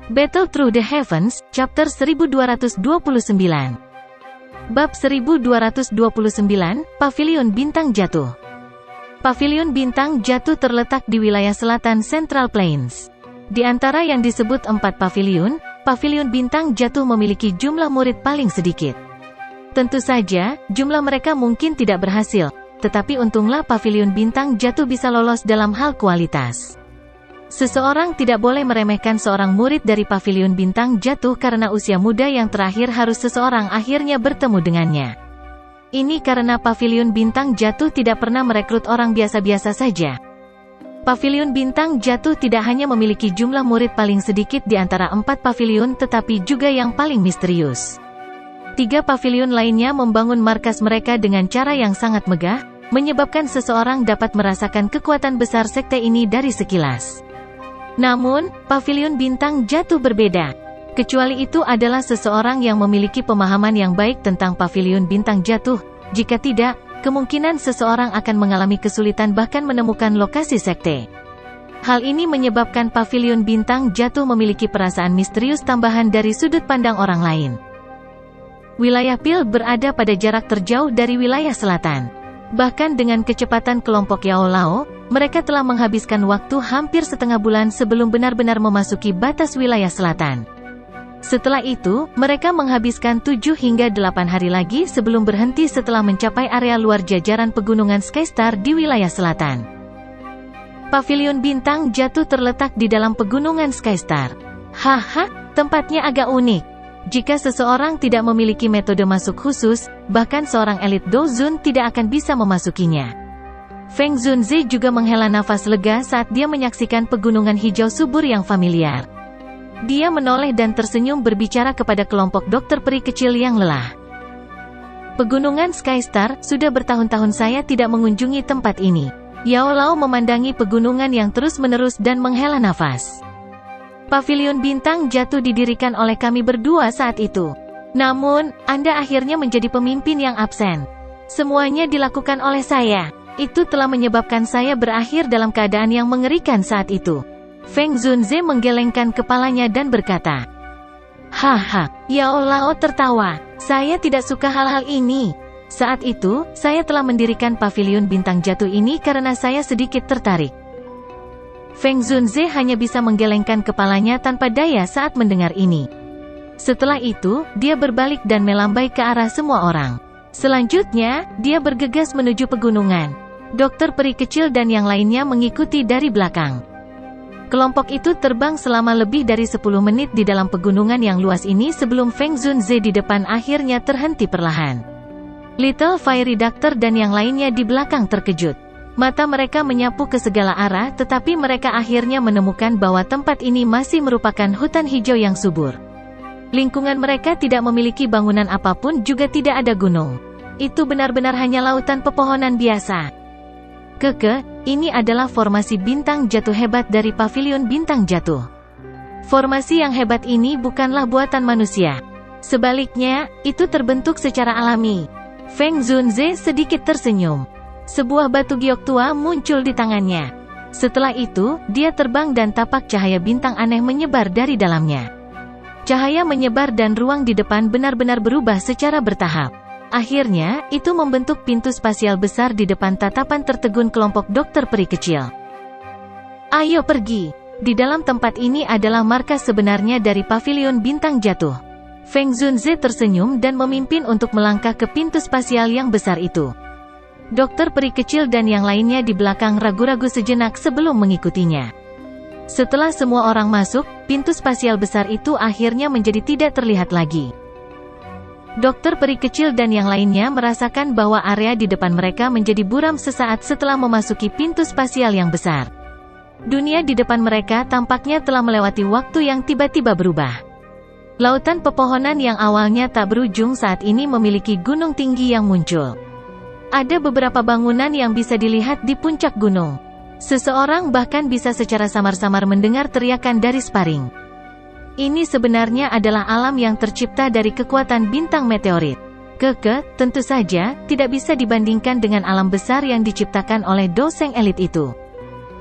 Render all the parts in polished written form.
Battle Through the Heavens, Chapter 1229. Bab 1229, Pavilion Bintang Jatuh. Pavilion Bintang Jatuh terletak di wilayah selatan Central Plains. Di antara yang disebut 4 pavilion, Pavilion Bintang Jatuh memiliki jumlah murid paling sedikit. Tentu saja, jumlah mereka mungkin tidak berhasil, tetapi untunglah Pavilion Bintang Jatuh bisa lolos dalam hal kualitas. Seseorang tidak boleh meremehkan seorang murid dari Pavilion Bintang Jatuh karena usia muda yang terakhir harus seseorang akhirnya bertemu dengannya. Ini karena Pavilion Bintang Jatuh tidak pernah merekrut orang biasa-biasa saja. Pavilion Bintang Jatuh tidak hanya memiliki jumlah murid paling sedikit di antara 4 pavilion tetapi juga yang paling misterius. 3 pavilion lainnya membangun markas mereka dengan cara yang sangat megah, menyebabkan seseorang dapat merasakan kekuatan besar sekte ini dari sekilas. Namun, Pavilion Bintang Jatuh berbeda. Kecuali itu adalah seseorang yang memiliki pemahaman yang baik tentang Pavilion Bintang Jatuh. Jika tidak, kemungkinan seseorang akan mengalami kesulitan bahkan menemukan lokasi sekte. Hal ini menyebabkan Pavilion Bintang Jatuh memiliki perasaan misterius tambahan dari sudut pandang orang lain. Wilayah Pil berada pada jarak terjauh dari wilayah selatan. Bahkan dengan kecepatan kelompok Yao Lao, mereka telah menghabiskan waktu hampir setengah bulan sebelum benar-benar memasuki batas wilayah selatan. Setelah itu, mereka menghabiskan 7 hingga 8 hari lagi sebelum berhenti setelah mencapai area luar jajaran pegunungan Skystar di wilayah selatan. Pavilion Bintang Jatuh terletak di dalam pegunungan Skystar. Haha, tempatnya agak unik. Jika seseorang tidak memiliki metode masuk khusus, bahkan seorang elit Douzun tidak akan bisa memasukinya. Feng Zunze juga menghela nafas lega saat dia menyaksikan pegunungan hijau subur yang familiar. Dia menoleh dan tersenyum berbicara kepada kelompok dokter peri kecil yang lelah. Pegunungan Skystar, sudah bertahun-tahun saya tidak mengunjungi tempat ini. Yao Lao memandangi pegunungan yang terus-menerus dan menghela nafas. Pavilion Bintang Jatuh didirikan oleh kami berdua saat itu. Namun, Anda akhirnya menjadi pemimpin yang absen. Semuanya dilakukan oleh saya. Itu telah menyebabkan saya berakhir dalam keadaan yang mengerikan saat itu. Feng Zunze menggelengkan kepalanya dan berkata, "Haha." Yao Lao tertawa. "Saya tidak suka hal-hal ini. Saat itu, saya telah mendirikan Pavilion Bintang Jatuh ini karena saya sedikit tertarik." Feng Zunze hanya bisa menggelengkan kepalanya tanpa daya saat mendengar ini. Setelah itu, dia berbalik dan melambai ke arah semua orang. Selanjutnya, dia bergegas menuju pegunungan. Dokter peri kecil dan yang lainnya mengikuti dari belakang. Kelompok itu terbang selama lebih dari 10 menit di dalam pegunungan yang luas ini sebelum Feng Zunze di depan akhirnya terhenti perlahan. Little Fairy Doctor dan yang lainnya di belakang terkejut. Mata mereka menyapu ke segala arah tetapi mereka akhirnya menemukan bahwa tempat ini masih merupakan hutan hijau yang subur. Lingkungan mereka tidak memiliki bangunan apapun juga tidak ada gunung. Itu benar-benar hanya lautan pepohonan biasa. Ini adalah formasi bintang jatuh hebat dari Pavilion Bintang Jatuh. Formasi yang hebat ini bukanlah buatan manusia. Sebaliknya, itu terbentuk secara alami. Feng Zunze sedikit tersenyum. Sebuah batu giok tua muncul di tangannya. Setelah itu, dia terbang dan tapak cahaya bintang aneh menyebar dari dalamnya. Cahaya menyebar dan ruang di depan benar-benar berubah secara bertahap. Akhirnya, itu membentuk pintu spasial besar di depan tatapan tertegun kelompok dokter peri kecil. "Ayo pergi." Di dalam tempat ini adalah markas sebenarnya dari Pavilion Bintang Jatuh. Feng Zunze tersenyum dan memimpin untuk melangkah ke pintu spasial yang besar itu. Dokter peri kecil dan yang lainnya di belakang ragu-ragu sejenak sebelum mengikutinya. Setelah semua orang masuk, pintu spasial besar itu akhirnya menjadi tidak terlihat lagi. Dokter peri kecil dan yang lainnya merasakan bahwa area di depan mereka menjadi buram sesaat setelah memasuki pintu spasial yang besar. Dunia di depan mereka tampaknya telah melewati waktu yang tiba-tiba berubah. Lautan pepohonan yang awalnya tak berujung saat ini memiliki gunung tinggi yang muncul. Ada beberapa bangunan yang bisa dilihat di puncak gunung. Seseorang bahkan bisa secara samar-samar mendengar teriakan dari Sparing. Ini sebenarnya adalah alam yang tercipta dari kekuatan bintang meteorit. Tentu saja, tidak bisa dibandingkan dengan alam besar yang diciptakan oleh doseng elit itu.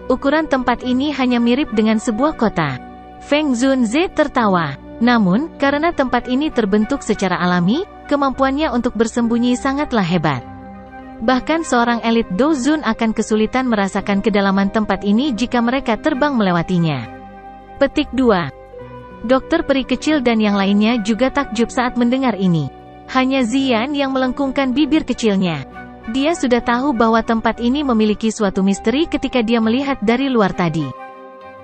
Ukuran tempat ini hanya mirip dengan sebuah kota. Feng Zunze tertawa. Namun, karena tempat ini terbentuk secara alami, kemampuannya untuk bersembunyi sangatlah hebat. Bahkan seorang elit Dozun akan kesulitan merasakan kedalaman tempat ini jika mereka terbang melewatinya. Petik 2. Dokter peri kecil dan yang lainnya juga takjub saat mendengar ini. Hanya Zian yang melengkungkan bibir kecilnya. Dia sudah tahu bahwa tempat ini memiliki suatu misteri ketika dia melihat dari luar tadi.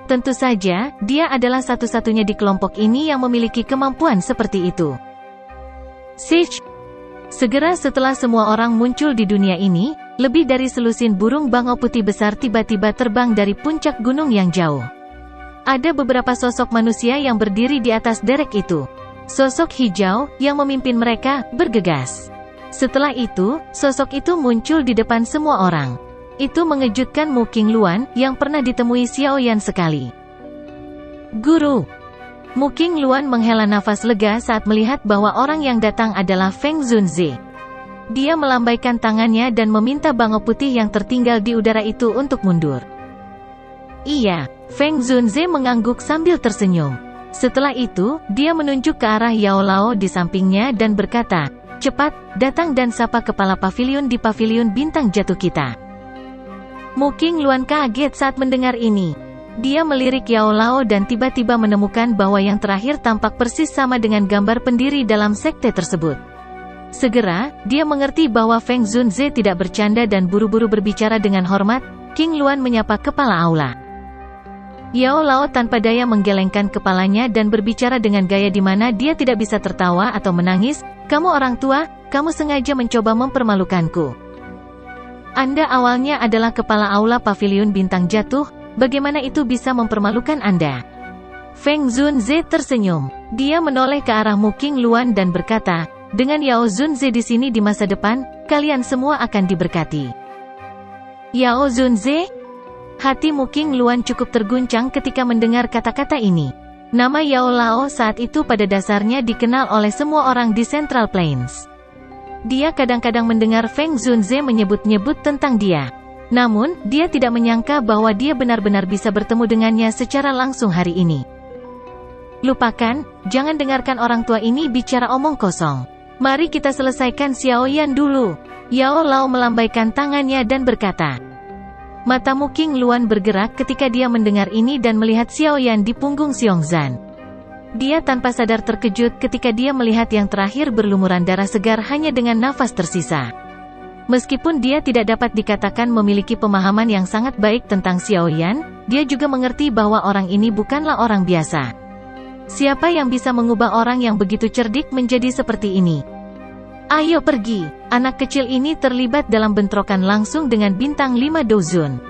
Tentu saja, dia adalah satu-satunya di kelompok ini yang memiliki kemampuan seperti itu. Sish! Segera setelah semua orang muncul di dunia ini, lebih dari selusin burung bangau putih besar tiba-tiba terbang dari puncak gunung yang jauh. Ada beberapa sosok manusia yang berdiri di atas derek itu. Sosok hijau, yang memimpin mereka, bergegas. Setelah itu, sosok itu muncul di depan semua orang. Itu mengejutkan Mu Qingluan, yang pernah ditemui Xiaoyan sekali. Guru! Mu Qingluan menghela nafas lega saat melihat bahwa orang yang datang adalah Feng Zunze. Dia melambaikan tangannya dan meminta bangau putih yang tertinggal di udara itu untuk mundur. Iya, Feng Zunze mengangguk sambil tersenyum. Setelah itu, dia menunjuk ke arah Yao Lao di sampingnya dan berkata, "Cepat, datang dan sapa kepala pavilion di pavilion bintang jatuh kita." Mu Qingluan kaget saat mendengar ini. Dia melirik Yao Lao dan tiba-tiba menemukan bahwa yang terakhir tampak persis sama dengan gambar pendiri dalam sekte tersebut. Segera, dia mengerti bahwa Feng Zunze tidak bercanda dan buru-buru berbicara dengan hormat. Qingluan menyapa kepala aula. Yao Lao tanpa daya menggelengkan kepalanya dan berbicara dengan gaya di mana dia tidak bisa tertawa atau menangis. "Kamu orang tua, kamu sengaja mencoba mempermalukanku. Anda awalnya adalah kepala aula pavilion bintang jatuh, bagaimana itu bisa mempermalukan Anda?" Feng Zunze tersenyum. Dia menoleh ke arah Mu Qingluan dan berkata, "Dengan Yao Zunze di sini di masa depan, kalian semua akan diberkati." Yao Zunze? Hati Mu Qingluan cukup terguncang ketika mendengar kata-kata ini. Nama Yao Lao saat itu pada dasarnya dikenal oleh semua orang di Central Plains. Dia kadang-kadang mendengar Feng Zunze menyebut-nyebut tentang dia. Namun, dia tidak menyangka bahwa dia benar-benar bisa bertemu dengannya secara langsung hari ini. "Lupakan, jangan dengarkan orang tua ini bicara omong kosong. Mari kita selesaikan Xiaoyan dulu." Yao Lao melambaikan tangannya dan berkata. Mata Mu Qingluan bergerak ketika dia mendengar ini dan melihat Xiaoyan di punggung Xiongzan. Dia tanpa sadar terkejut ketika dia melihat yang terakhir berlumuran darah segar hanya dengan nafas tersisa. Meskipun dia tidak dapat dikatakan memiliki pemahaman yang sangat baik tentang Xiaoyan, dia juga mengerti bahwa orang ini bukanlah orang biasa. Siapa yang bisa mengubah orang yang begitu cerdik menjadi seperti ini? "Ayo pergi." Anak kecil ini terlibat dalam bentrokan langsung dengan bintang 5 Dozun.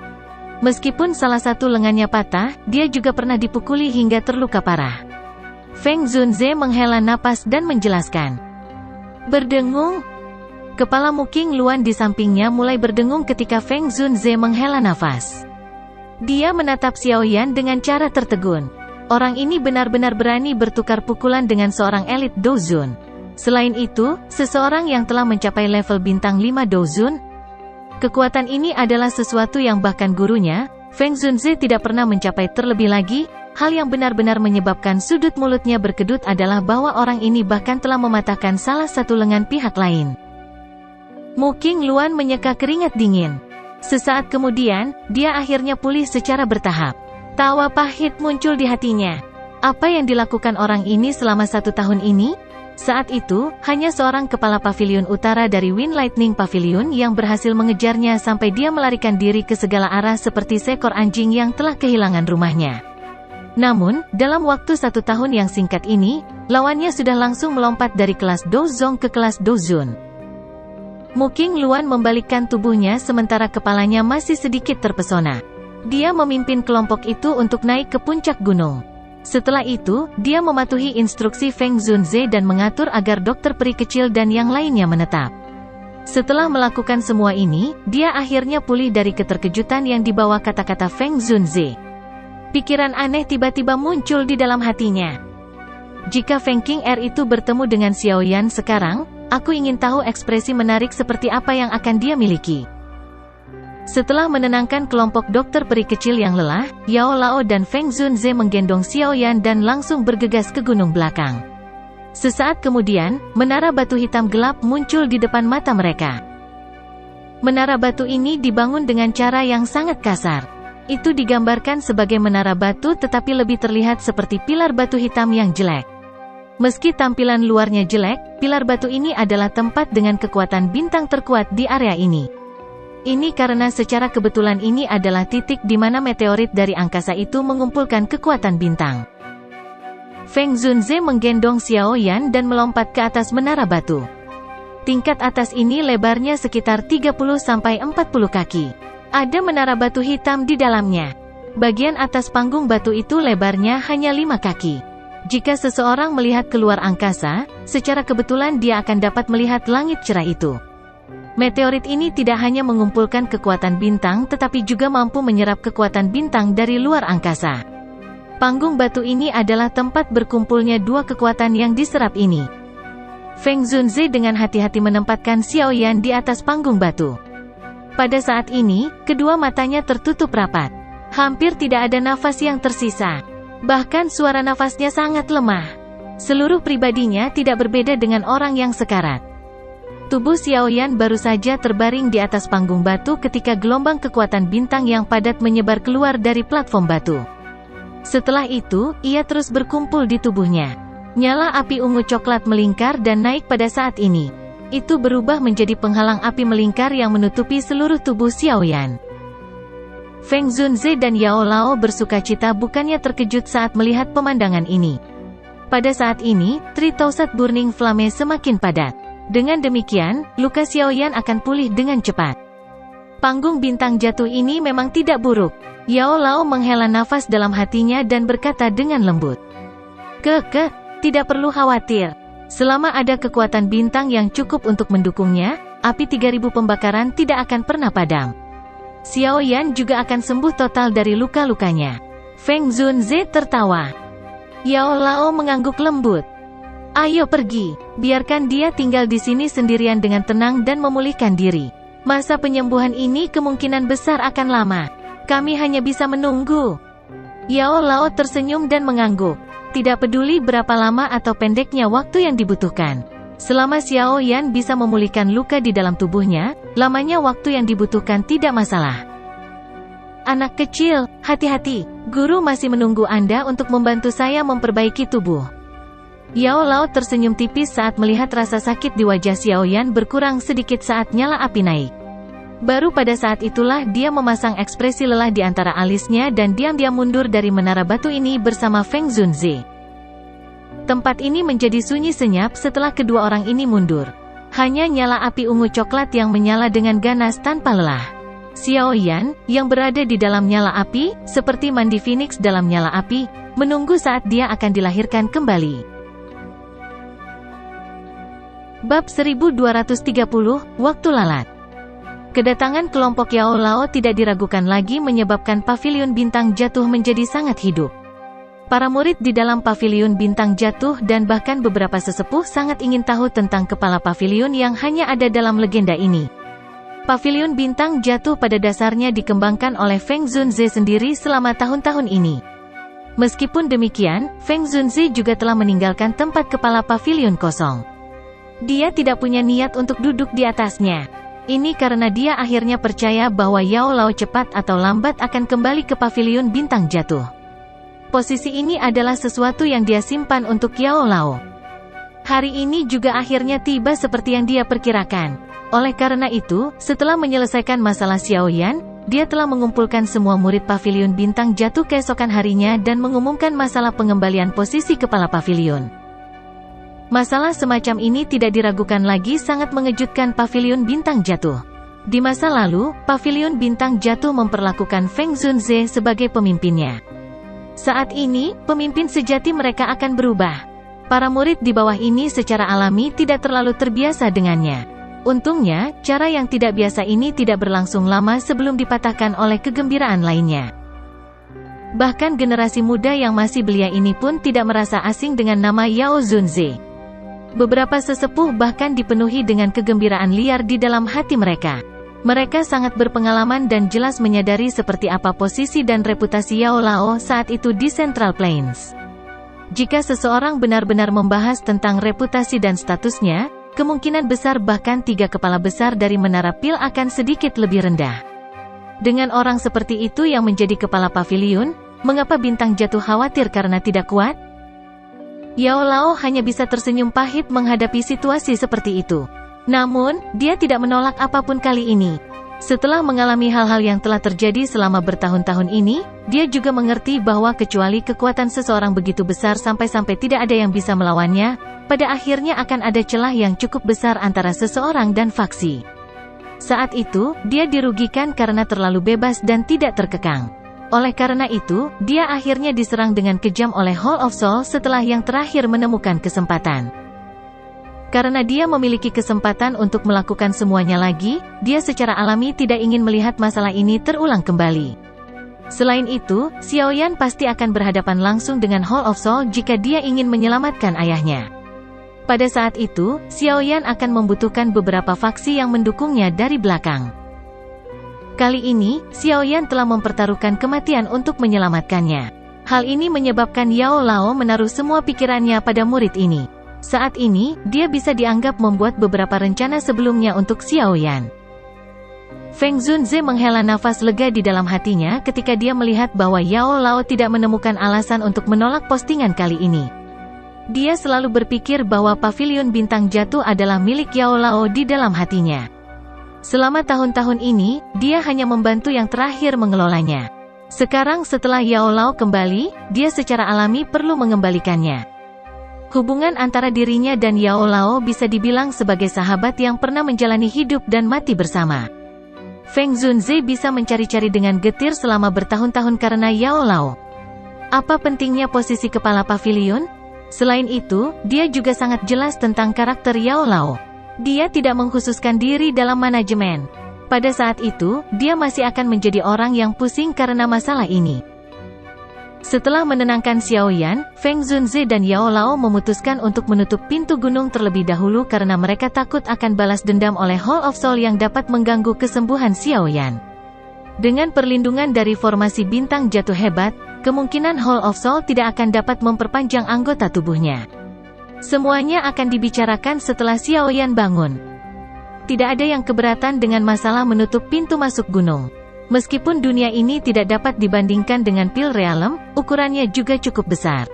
Meskipun salah satu lengannya patah, dia juga pernah dipukuli hingga terluka parah. Feng Zunze menghela napas dan menjelaskan. Berdengung. Kepala Mu Qingluan di sampingnya mulai berdengung ketika Feng Zunze menghela nafas. Dia menatap Xiaoyan dengan cara tertegun. Orang ini benar-benar berani bertukar pukulan dengan seorang elit Dozun. Selain itu, seseorang yang telah mencapai level bintang 5 Dozun. Kekuatan ini adalah sesuatu yang bahkan gurunya, Feng Zunze tidak pernah mencapai terlebih lagi. Hal yang benar-benar menyebabkan sudut mulutnya berkedut adalah bahwa orang ini bahkan telah mematahkan salah satu lengan pihak lain. Mu Qingluan menyeka keringat dingin. Sesaat kemudian, dia akhirnya pulih secara bertahap. Tawa pahit muncul di hatinya. Apa yang dilakukan orang ini selama 1 tahun ini? Saat itu, hanya seorang kepala pavilion utara dari Wind Lightning Pavilion yang berhasil mengejarnya sampai dia melarikan diri ke segala arah seperti seekor anjing yang telah kehilangan rumahnya. Namun, dalam waktu 1 tahun yang singkat ini, lawannya sudah langsung melompat dari kelas Dozong ke kelas Dozun. Mu Qingluan membalikkan tubuhnya sementara kepalanya masih sedikit terpesona. Dia memimpin kelompok itu untuk naik ke puncak gunung. Setelah itu, dia mematuhi instruksi Feng Zunze dan mengatur agar dokter peri kecil dan yang lainnya menetap. Setelah melakukan semua ini, dia akhirnya pulih dari keterkejutan yang dibawa kata-kata Feng Zunze. Pikiran aneh tiba-tiba muncul di dalam hatinya. Jika Feng Qing'er itu bertemu dengan Xiaoyan sekarang, aku ingin tahu ekspresi menarik seperti apa yang akan dia miliki. Setelah menenangkan kelompok dokter peri kecil yang lelah, Yao Lao dan Feng Zunze menggendong Xiao Yan dan langsung bergegas ke gunung belakang. Sesaat kemudian, menara batu hitam gelap muncul di depan mata mereka. Menara batu ini dibangun dengan cara yang sangat kasar. Itu digambarkan sebagai menara batu tetapi lebih terlihat seperti pilar batu hitam yang jelek. Meski tampilan luarnya jelek, pilar batu ini adalah tempat dengan kekuatan bintang terkuat di area ini. Ini karena secara kebetulan ini adalah titik di mana meteorit dari angkasa itu mengumpulkan kekuatan bintang. Feng Zunze menggendong Xiao Yan dan melompat ke atas menara batu. Tingkat atas ini lebarnya sekitar 30-40 kaki. Ada menara batu hitam di dalamnya. Bagian atas panggung batu itu lebarnya hanya 5 kaki. Jika seseorang melihat keluar angkasa, secara kebetulan dia akan dapat melihat langit cerah itu. Meteorit ini tidak hanya mengumpulkan kekuatan bintang tetapi juga mampu menyerap kekuatan bintang dari luar angkasa. Panggung batu ini adalah tempat berkumpulnya dua kekuatan yang diserap ini. Feng Zunze dengan hati-hati menempatkan Xiao Yan di atas panggung batu. Pada saat ini, kedua matanya tertutup rapat. Hampir tidak ada nafas yang tersisa. Bahkan suara nafasnya sangat lemah. Seluruh pribadinya tidak berbeda dengan orang yang sekarat. Tubuh Xiao Yan baru saja terbaring di atas panggung batu ketika gelombang kekuatan bintang yang padat menyebar keluar dari platform batu. Setelah itu, ia terus berkumpul di tubuhnya. Nyala api ungu coklat melingkar dan naik pada saat ini. Itu berubah menjadi penghalang api melingkar yang menutupi seluruh tubuh Xiao Yan. Feng Zunze dan Yao Lao bersukacita bukannya terkejut saat melihat pemandangan ini. Pada saat ini, 3000 Burning Flame semakin padat. Dengan demikian, luka Xiao Yan akan pulih dengan cepat. Panggung bintang jatuh ini memang tidak buruk. Yao Lao menghela nafas dalam hatinya dan berkata dengan lembut. Tidak perlu khawatir. Selama ada kekuatan bintang yang cukup untuk mendukungnya, api 3000 pembakaran tidak akan pernah padam. Xiao Yan juga akan sembuh total dari luka-lukanya. Feng Zunze tertawa. Yao Lao mengangguk lembut. Ayo pergi, biarkan dia tinggal di sini sendirian dengan tenang dan memulihkan diri. Masa penyembuhan ini kemungkinan besar akan lama. Kami hanya bisa menunggu. Yao Lao tersenyum dan mengangguk. Tidak peduli berapa lama atau pendeknya waktu yang dibutuhkan. Selama Xiao Yan bisa memulihkan luka di dalam tubuhnya, lamanya waktu yang dibutuhkan tidak masalah. Anak kecil, hati-hati, guru masih menunggu Anda untuk membantu saya memperbaiki tubuh. Yao Lao tersenyum tipis saat melihat rasa sakit di wajah Xiao Yan berkurang sedikit saat nyala api naik. Baru pada saat itulah dia memasang ekspresi lelah di antara alisnya dan diam-diam mundur dari menara batu ini bersama Feng Zunze. Tempat ini menjadi sunyi senyap setelah kedua orang ini mundur. Hanya nyala api ungu coklat yang menyala dengan ganas tanpa lelah. Xiao Yan, yang berada di dalam nyala api, seperti mandi phoenix dalam nyala api, menunggu saat dia akan dilahirkan kembali. Bab 1230, Waktu Lalat. Kedatangan kelompok Yao Lao tidak diragukan lagi menyebabkan pavilion bintang jatuh menjadi sangat hidup. Para murid di dalam pavilion bintang jatuh dan bahkan beberapa sesepuh sangat ingin tahu tentang kepala pavilion yang hanya ada dalam legenda ini. Pavilion bintang jatuh pada dasarnya dikembangkan oleh Feng Zunze sendiri selama tahun-tahun ini. Meskipun demikian, Feng Zunze juga telah meninggalkan tempat kepala pavilion kosong. Dia tidak punya niat untuk duduk di atasnya. Ini karena dia akhirnya percaya bahwa Yao Lao cepat atau lambat akan kembali ke pavilion bintang jatuh. Posisi ini adalah sesuatu yang dia simpan untuk Yao Lao. Hari ini juga akhirnya tiba seperti yang dia perkirakan. Oleh karena itu, setelah menyelesaikan masalah Xiao Yan, dia telah mengumpulkan semua murid pavilion bintang jatuh keesokan harinya dan mengumumkan masalah pengembalian posisi kepala pavilion. Masalah semacam ini tidak diragukan lagi sangat mengejutkan pavilion bintang jatuh. Di masa lalu, pavilion bintang jatuh memperlakukan Feng Zunze sebagai pemimpinnya. Saat ini, pemimpin sejati mereka akan berubah. Para murid di bawah ini secara alami tidak terlalu terbiasa dengannya. Untungnya, cara yang tidak biasa ini tidak berlangsung lama sebelum dipatahkan oleh kegembiraan lainnya. Bahkan generasi muda yang masih belia ini pun tidak merasa asing dengan nama Yao Zunze. Beberapa sesepuh bahkan dipenuhi dengan kegembiraan liar di dalam hati mereka. Mereka sangat berpengalaman dan jelas menyadari seperti apa posisi dan reputasi Yao Lao saat itu di Central Plains. Jika seseorang benar-benar membahas tentang reputasi dan statusnya, kemungkinan besar bahkan 3 kepala besar dari Menara Pil akan sedikit lebih rendah. Dengan orang seperti itu yang menjadi kepala paviliun, mengapa Bintang Jatuh khawatir karena tidak kuat? Yao Lao hanya bisa tersenyum pahit menghadapi situasi seperti itu. Namun, dia tidak menolak apapun kali ini. Setelah mengalami hal-hal yang telah terjadi selama bertahun-tahun ini, dia juga mengerti bahwa kecuali kekuatan seseorang begitu besar sampai-sampai tidak ada yang bisa melawannya, pada akhirnya akan ada celah yang cukup besar antara seseorang dan faksi. Saat itu, dia dirugikan karena terlalu bebas dan tidak terkekang. Oleh karena itu, dia akhirnya diserang dengan kejam oleh Hall of Soul setelah yang terakhir menemukan kesempatan. Karena dia memiliki kesempatan untuk melakukan semuanya lagi, dia secara alami tidak ingin melihat masalah ini terulang kembali. Selain itu, Xiaoyan pasti akan berhadapan langsung dengan Hall of Soul jika dia ingin menyelamatkan ayahnya. Pada saat itu, Xiaoyan akan membutuhkan beberapa faksi yang mendukungnya dari belakang. Kali ini, Xiaoyan telah mempertaruhkan kematian untuk menyelamatkannya. Hal ini menyebabkan Yao Lao menaruh semua pikirannya pada murid ini. Saat ini, dia bisa dianggap membuat beberapa rencana sebelumnya untuk Xiaoyan. Feng Zunze menghela nafas lega di dalam hatinya ketika dia melihat bahwa Yao Lao tidak menemukan alasan untuk menolak postingan kali ini. Dia selalu berpikir bahwa Paviliun Bintang Jatuh adalah milik Yao Lao di dalam hatinya. Selama tahun-tahun ini, dia hanya membantu yang terakhir mengelolanya. Sekarang setelah Yao Lao kembali, dia secara alami perlu mengembalikannya. Hubungan antara dirinya dan Yao Lao bisa dibilang sebagai sahabat yang pernah menjalani hidup dan mati bersama. Feng Zunze bisa mencari-cari dengan getir selama bertahun-tahun karena Yao Lao. Apa pentingnya posisi kepala paviliun? Selain itu, dia juga sangat jelas tentang karakter Yao Lao. Dia tidak mengkhususkan diri dalam manajemen. Pada saat itu, dia masih akan menjadi orang yang pusing karena masalah ini. Setelah menenangkan Xiaoyan, Feng Zunze dan Yao Lao memutuskan untuk menutup pintu gunung terlebih dahulu karena mereka takut akan balas dendam oleh Hall of Soul yang dapat mengganggu kesembuhan Xiaoyan. Dengan perlindungan dari formasi bintang jatuh hebat, kemungkinan Hall of Soul tidak akan dapat memperpanjang anggota tubuhnya. Semuanya akan dibicarakan setelah Xiaoyan bangun. Tidak ada yang keberatan dengan masalah menutup pintu masuk gunung. Meskipun dunia ini tidak dapat dibandingkan dengan Pil Realm, ukurannya juga cukup besar.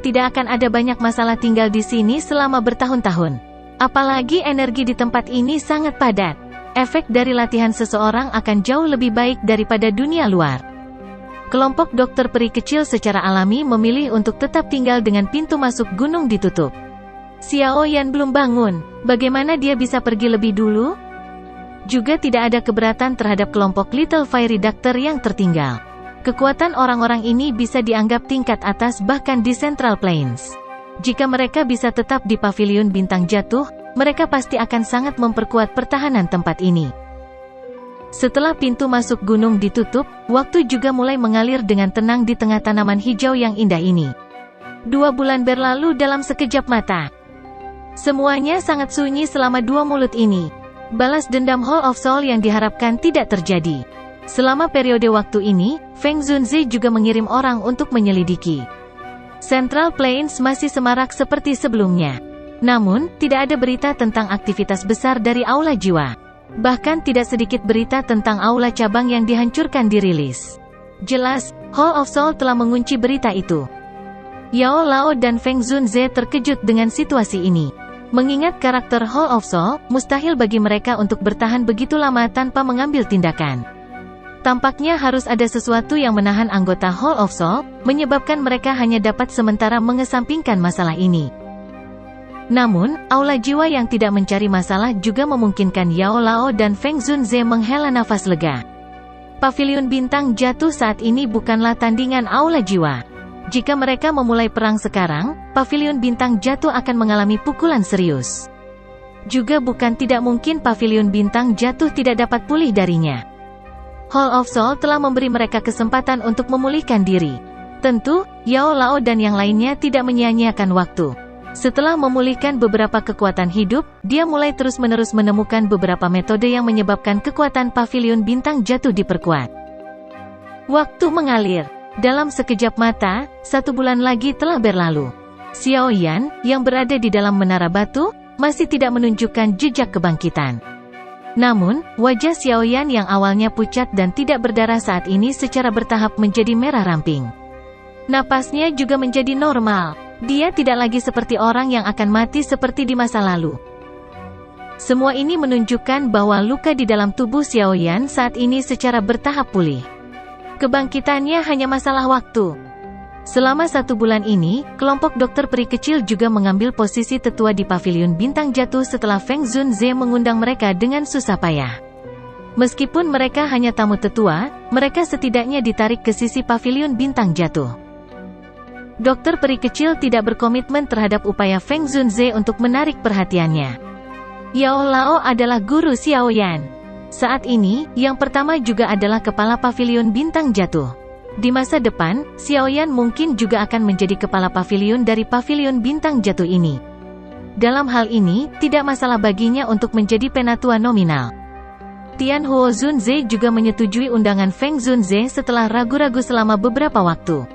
Tidak akan ada banyak masalah tinggal di sini selama bertahun-tahun. Apalagi energi di tempat ini sangat padat. Efek dari latihan seseorang akan jauh lebih baik daripada dunia luar. Kelompok dokter peri kecil secara alami memilih untuk tetap tinggal dengan pintu masuk gunung ditutup. Xiaoyan belum bangun, bagaimana dia bisa pergi lebih dulu? Juga tidak ada keberatan terhadap kelompok Little Fairy Doctor yang tertinggal. Kekuatan orang-orang ini bisa dianggap tingkat atas bahkan di Central Plains. Jika mereka bisa tetap di Paviliun Bintang Jatuh, mereka pasti akan sangat memperkuat pertahanan tempat ini. Setelah pintu masuk gunung ditutup, waktu juga mulai mengalir dengan tenang di tengah tanaman hijau yang indah ini. 2 bulan berlalu dalam sekejap mata. Semuanya sangat sunyi selama 2 mulut ini. Balas dendam Hall of Soul yang diharapkan tidak terjadi. Selama periode waktu ini, Feng Zunze juga mengirim orang untuk menyelidiki. Central Plains masih semarak seperti sebelumnya. Namun, tidak ada berita tentang aktivitas besar dari Aula Jiwa. Bahkan tidak sedikit berita tentang aula cabang yang dihancurkan dirilis. Jelas, Hall of Soul telah mengunci berita itu. Yao Lao dan Feng Zunze terkejut dengan situasi ini. Mengingat karakter Hall of Soul, mustahil bagi mereka untuk bertahan begitu lama tanpa mengambil tindakan. Tampaknya harus ada sesuatu yang menahan anggota Hall of Soul, menyebabkan mereka hanya dapat sementara mengesampingkan masalah ini. Namun, aula jiwa yang tidak mencari masalah juga memungkinkan Yao Lao dan Feng Zunze menghela nafas lega. Paviliun Bintang Jatuh saat ini bukanlah tandingan aula jiwa. Jika mereka memulai perang sekarang, Paviliun Bintang Jatuh akan mengalami pukulan serius. Juga bukan tidak mungkin Paviliun Bintang Jatuh tidak dapat pulih darinya. Hall of Soul telah memberi mereka kesempatan untuk memulihkan diri. Tentu, Yao Lao dan yang lainnya tidak menyia-nyiakan waktu. Setelah memulihkan beberapa kekuatan hidup, dia mulai terus-menerus menemukan beberapa metode yang menyebabkan kekuatan Paviliun Bintang Jatuh diperkuat. Waktu mengalir. Dalam sekejap mata, 1 bulan lagi telah berlalu. Xiao Yan, yang berada di dalam menara batu, masih tidak menunjukkan jejak kebangkitan. Namun, wajah Xiao Yan yang awalnya pucat dan tidak berdarah saat ini secara bertahap menjadi merah ramping. Napasnya juga menjadi normal. Dia tidak lagi seperti orang yang akan mati seperti di masa lalu. Semua ini menunjukkan bahwa luka di dalam tubuh Xiao Yan saat ini secara bertahap pulih. Kebangkitannya hanya masalah waktu. Selama 1 bulan ini, kelompok dokter peri kecil juga mengambil posisi tetua di Paviliun Bintang Jatuh setelah Feng Zunze mengundang mereka dengan susah payah. Meskipun mereka hanya tamu tetua, mereka setidaknya ditarik ke sisi Paviliun Bintang Jatuh. Dokter peri kecil tidak berkomitmen terhadap upaya Feng Zunze untuk menarik perhatiannya. Yao Lao adalah guru Xiao Yan. Saat ini, yang pertama juga adalah kepala Paviliun Bintang Jatuh. Di masa depan, Xiao Yan mungkin juga akan menjadi kepala paviliun dari Paviliun Bintang Jatuh ini. Dalam hal ini, tidak masalah baginya untuk menjadi penatua nominal. Tian Huo Zunze juga menyetujui undangan Feng Zunze setelah ragu-ragu selama beberapa waktu.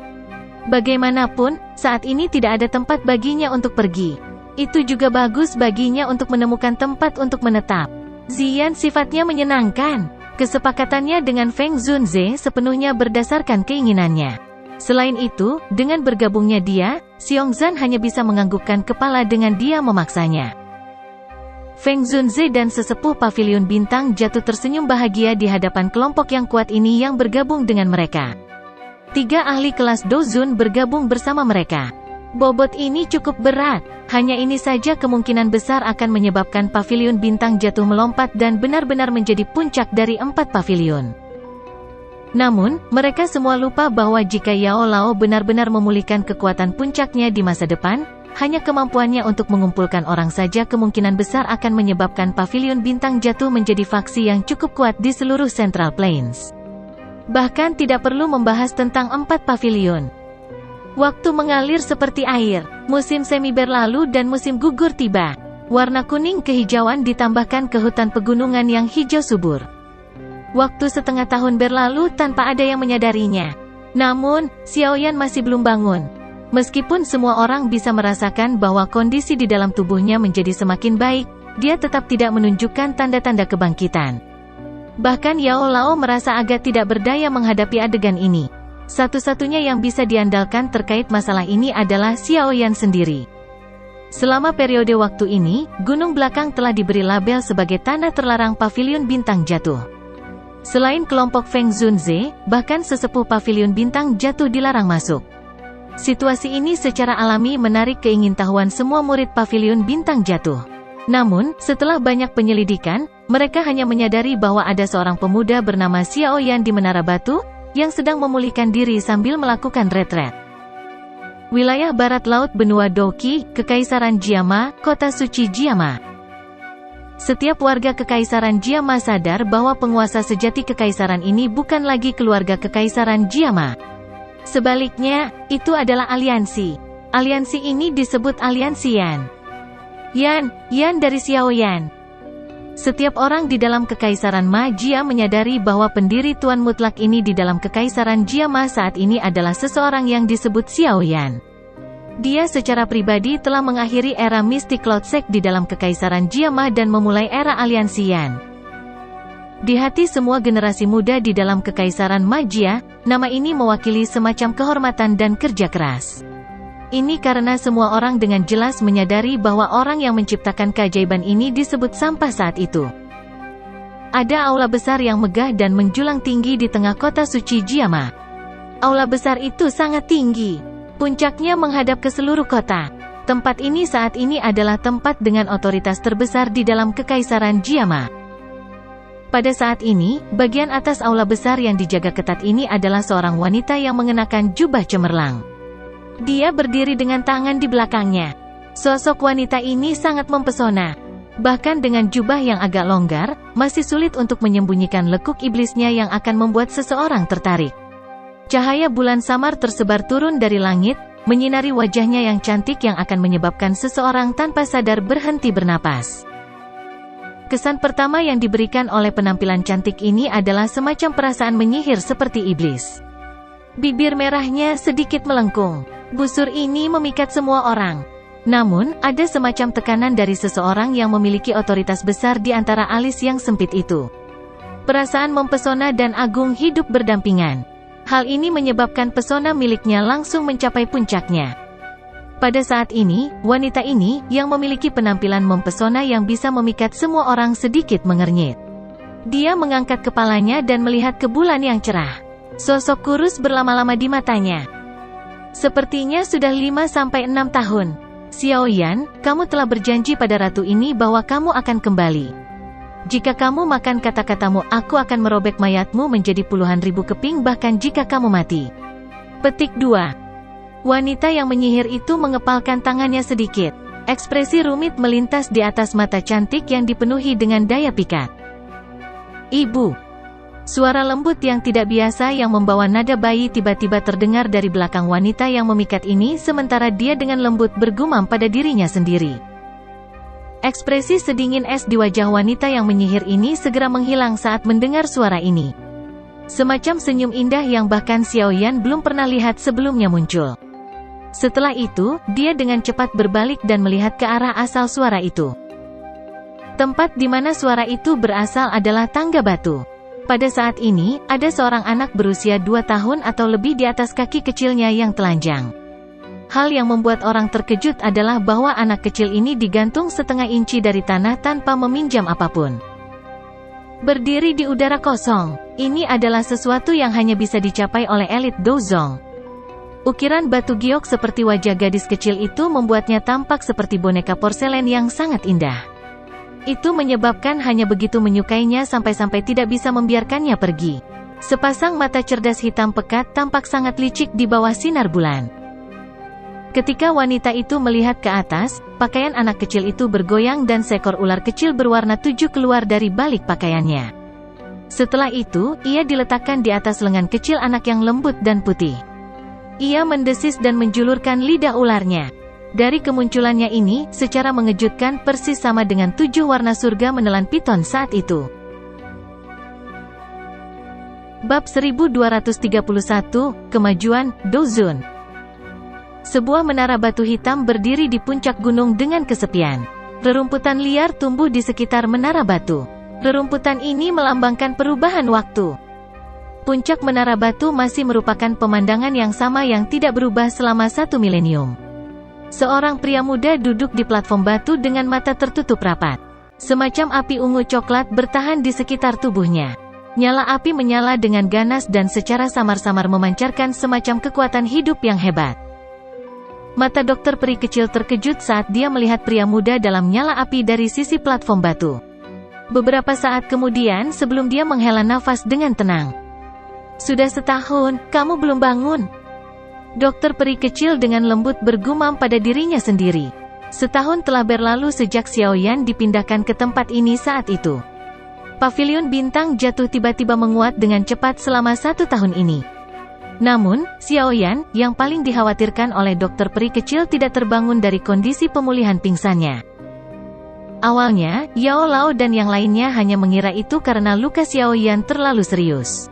Bagaimanapun, saat ini tidak ada tempat baginya untuk pergi. Itu juga bagus baginya untuk menemukan tempat untuk menetap. Ziyan sifatnya menyenangkan. Kesepakatannya dengan Feng Zunze sepenuhnya berdasarkan keinginannya. Selain itu, dengan bergabungnya dia, Xiongzan hanya bisa menganggukkan kepala dengan dia memaksanya. Feng Zunze dan sesepuh Paviliun Bintang Jatuh tersenyum bahagia di hadapan kelompok yang kuat ini yang bergabung dengan mereka. 3 ahli kelas Dozun bergabung bersama mereka. Bobot ini cukup berat, hanya ini saja kemungkinan besar akan menyebabkan Paviliun Bintang Jatuh melompat dan benar-benar menjadi puncak dari 4 paviliun. Namun, mereka semua lupa bahwa jika Yao Lao benar-benar memulihkan kekuatan puncaknya di masa depan, hanya kemampuannya untuk mengumpulkan orang saja kemungkinan besar akan menyebabkan Paviliun Bintang Jatuh menjadi faksi yang cukup kuat di seluruh Central Plains. Bahkan tidak perlu membahas tentang 4 paviliun. Waktu mengalir seperti air. Musim semi berlalu dan musim gugur tiba. Warna kuning kehijauan ditambahkan ke hutan pegunungan yang hijau subur. Waktu setengah tahun berlalu tanpa ada yang menyadarinya. Namun, Xiao Yan masih belum bangun. Meskipun semua orang bisa merasakan bahwa kondisi di dalam tubuhnya menjadi semakin baik, dia tetap tidak menunjukkan tanda-tanda kebangkitan. Bahkan Yao Lao merasa agak tidak berdaya menghadapi adegan ini. Satu-satunya yang bisa diandalkan terkait masalah ini adalah Xiao Yan sendiri. Selama periode waktu ini, gunung belakang telah diberi label sebagai tanah terlarang Paviliun Bintang Jatuh. Selain kelompok Feng Zunze, bahkan sesepuh Paviliun Bintang Jatuh dilarang masuk. Situasi ini secara alami menarik keingintahuan semua murid Paviliun Bintang Jatuh. Namun, setelah banyak penyelidikan, mereka hanya menyadari bahwa ada seorang pemuda bernama Xiao Yan di Menara Batu, yang sedang memulihkan diri sambil melakukan retret. Wilayah Barat Laut Benua Douqi, Kekaisaran Jiama, Kota Suci Jiama. Setiap warga Kekaisaran Jiama sadar bahwa penguasa sejati Kekaisaran ini bukan lagi keluarga Kekaisaran Jiama. Sebaliknya, itu adalah aliansi. Aliansi ini disebut Aliansi Yan. Yan dari Xiao Yan. Setiap orang di dalam Kekaisaran Ma Jia menyadari bahwa pendiri Tuan Mutlak ini di dalam Kekaisaran Jiama saat ini adalah seseorang yang disebut Xiao Yan. Dia secara pribadi telah mengakhiri era Mystic Cloud Sect di dalam Kekaisaran Jiama dan memulai era Aliansi Yan. Di hati semua generasi muda di dalam Kekaisaran Ma Jia, nama ini mewakili semacam kehormatan dan kerja keras. Ini karena semua orang dengan jelas menyadari bahwa orang yang menciptakan keajaiban ini disebut sampah saat itu. Ada aula besar yang megah dan menjulang tinggi di tengah kota suci Jiama. Aula besar itu sangat tinggi. Puncaknya menghadap ke seluruh kota. Tempat ini saat ini adalah tempat dengan otoritas terbesar di dalam Kekaisaran Jiama. Pada saat ini, bagian atas aula besar yang dijaga ketat ini adalah seorang wanita yang mengenakan jubah cemerlang. Dia berdiri dengan tangan di belakangnya. Sosok wanita ini sangat mempesona. Bahkan dengan jubah yang agak longgar, masih sulit untuk menyembunyikan lekuk iblisnya yang akan membuat seseorang tertarik. Cahaya bulan samar tersebar turun dari langit, menyinari wajahnya yang cantik yang akan menyebabkan seseorang tanpa sadar berhenti bernapas. Kesan pertama yang diberikan oleh penampilan cantik ini adalah semacam perasaan menyihir seperti iblis. Bibir merahnya sedikit melengkung. Busur ini memikat semua orang. Namun, ada semacam tekanan dari seseorang yang memiliki otoritas besar di antara alis yang sempit itu. Perasaan mempesona dan agung hidup berdampingan. Hal ini menyebabkan pesona miliknya langsung mencapai puncaknya. Pada saat ini, wanita ini, yang memiliki penampilan mempesona yang bisa memikat semua orang sedikit mengernyit. Dia mengangkat kepalanya dan melihat ke bulan yang cerah. Sosok kurus berlama-lama di matanya. Sepertinya sudah 5-6 tahun. Xiaoyan, kamu telah berjanji pada ratu ini bahwa kamu akan kembali. Jika kamu makan kata-katamu, aku akan merobek mayatmu menjadi puluhan ribu keping bahkan jika kamu mati. Petik 2. Wanita yang menyihir itu mengepalkan tangannya sedikit. Ekspresi rumit melintas di atas mata cantik yang dipenuhi dengan daya pikat. Ibu. Suara lembut yang tidak biasa yang membawa nada bayi tiba-tiba terdengar dari belakang wanita yang memikat ini sementara dia dengan lembut bergumam pada dirinya sendiri. Ekspresi sedingin es di wajah wanita yang menyihir ini segera menghilang saat mendengar suara ini. Semacam senyum indah yang bahkan Xiaoyan belum pernah lihat sebelumnya muncul. Setelah itu, dia dengan cepat berbalik dan melihat ke arah asal suara itu. Tempat di mana suara itu berasal adalah tangga batu. Pada saat ini, ada seorang anak berusia 2 tahun atau lebih di atas kaki kecilnya yang telanjang. Hal yang membuat orang terkejut adalah bahwa anak kecil ini digantung setengah inci dari tanah tanpa meminjam apapun. Berdiri di udara kosong, ini adalah sesuatu yang hanya bisa dicapai oleh elit Douzong. Ukiran batu giok seperti wajah gadis kecil itu membuatnya tampak seperti boneka porselen yang sangat indah. Itu menyebabkan hanya begitu menyukainya sampai-sampai tidak bisa membiarkannya pergi. Sepasang mata cerdas hitam pekat tampak sangat licik di bawah sinar bulan. Ketika wanita itu melihat ke atas, pakaian anak kecil itu bergoyang dan seekor ular kecil berwarna 7 keluar dari balik pakaiannya. Setelah itu, ia diletakkan di atas lengan kecil anak yang lembut dan putih. Ia mendesis dan menjulurkan lidah ularnya. Dari kemunculannya ini, secara mengejutkan persis sama dengan 7 warna surga menelan piton saat itu. Bab 1231, Kemajuan, Douzun. Sebuah menara batu hitam berdiri di puncak gunung dengan kesepian. Rerumputan liar tumbuh di sekitar menara batu. Rerumputan ini melambangkan perubahan waktu. Puncak menara batu masih merupakan pemandangan yang sama yang tidak berubah selama 1 milenium. Seorang pria muda duduk di platform batu dengan mata tertutup rapat. Semacam api ungu coklat bertahan di sekitar tubuhnya. Nyala api menyala dengan ganas dan secara samar-samar memancarkan semacam kekuatan hidup yang hebat. Mata dokter peri kecil terkejut saat dia melihat pria muda dalam nyala api dari sisi platform batu. Beberapa saat kemudian sebelum dia menghela nafas dengan tenang. Sudah setahun, kamu belum bangun. Dokter peri kecil dengan lembut bergumam pada dirinya sendiri. Setahun telah berlalu sejak Xiaoyan dipindahkan ke tempat ini saat itu. Pavilion bintang jatuh tiba-tiba menguat dengan cepat selama 1 tahun ini. Namun, Xiaoyan, yang paling dikhawatirkan oleh dokter peri kecil tidak terbangun dari kondisi pemulihan pingsannya. Awalnya, Yao Lao dan yang lainnya hanya mengira itu karena luka Xiaoyan terlalu serius.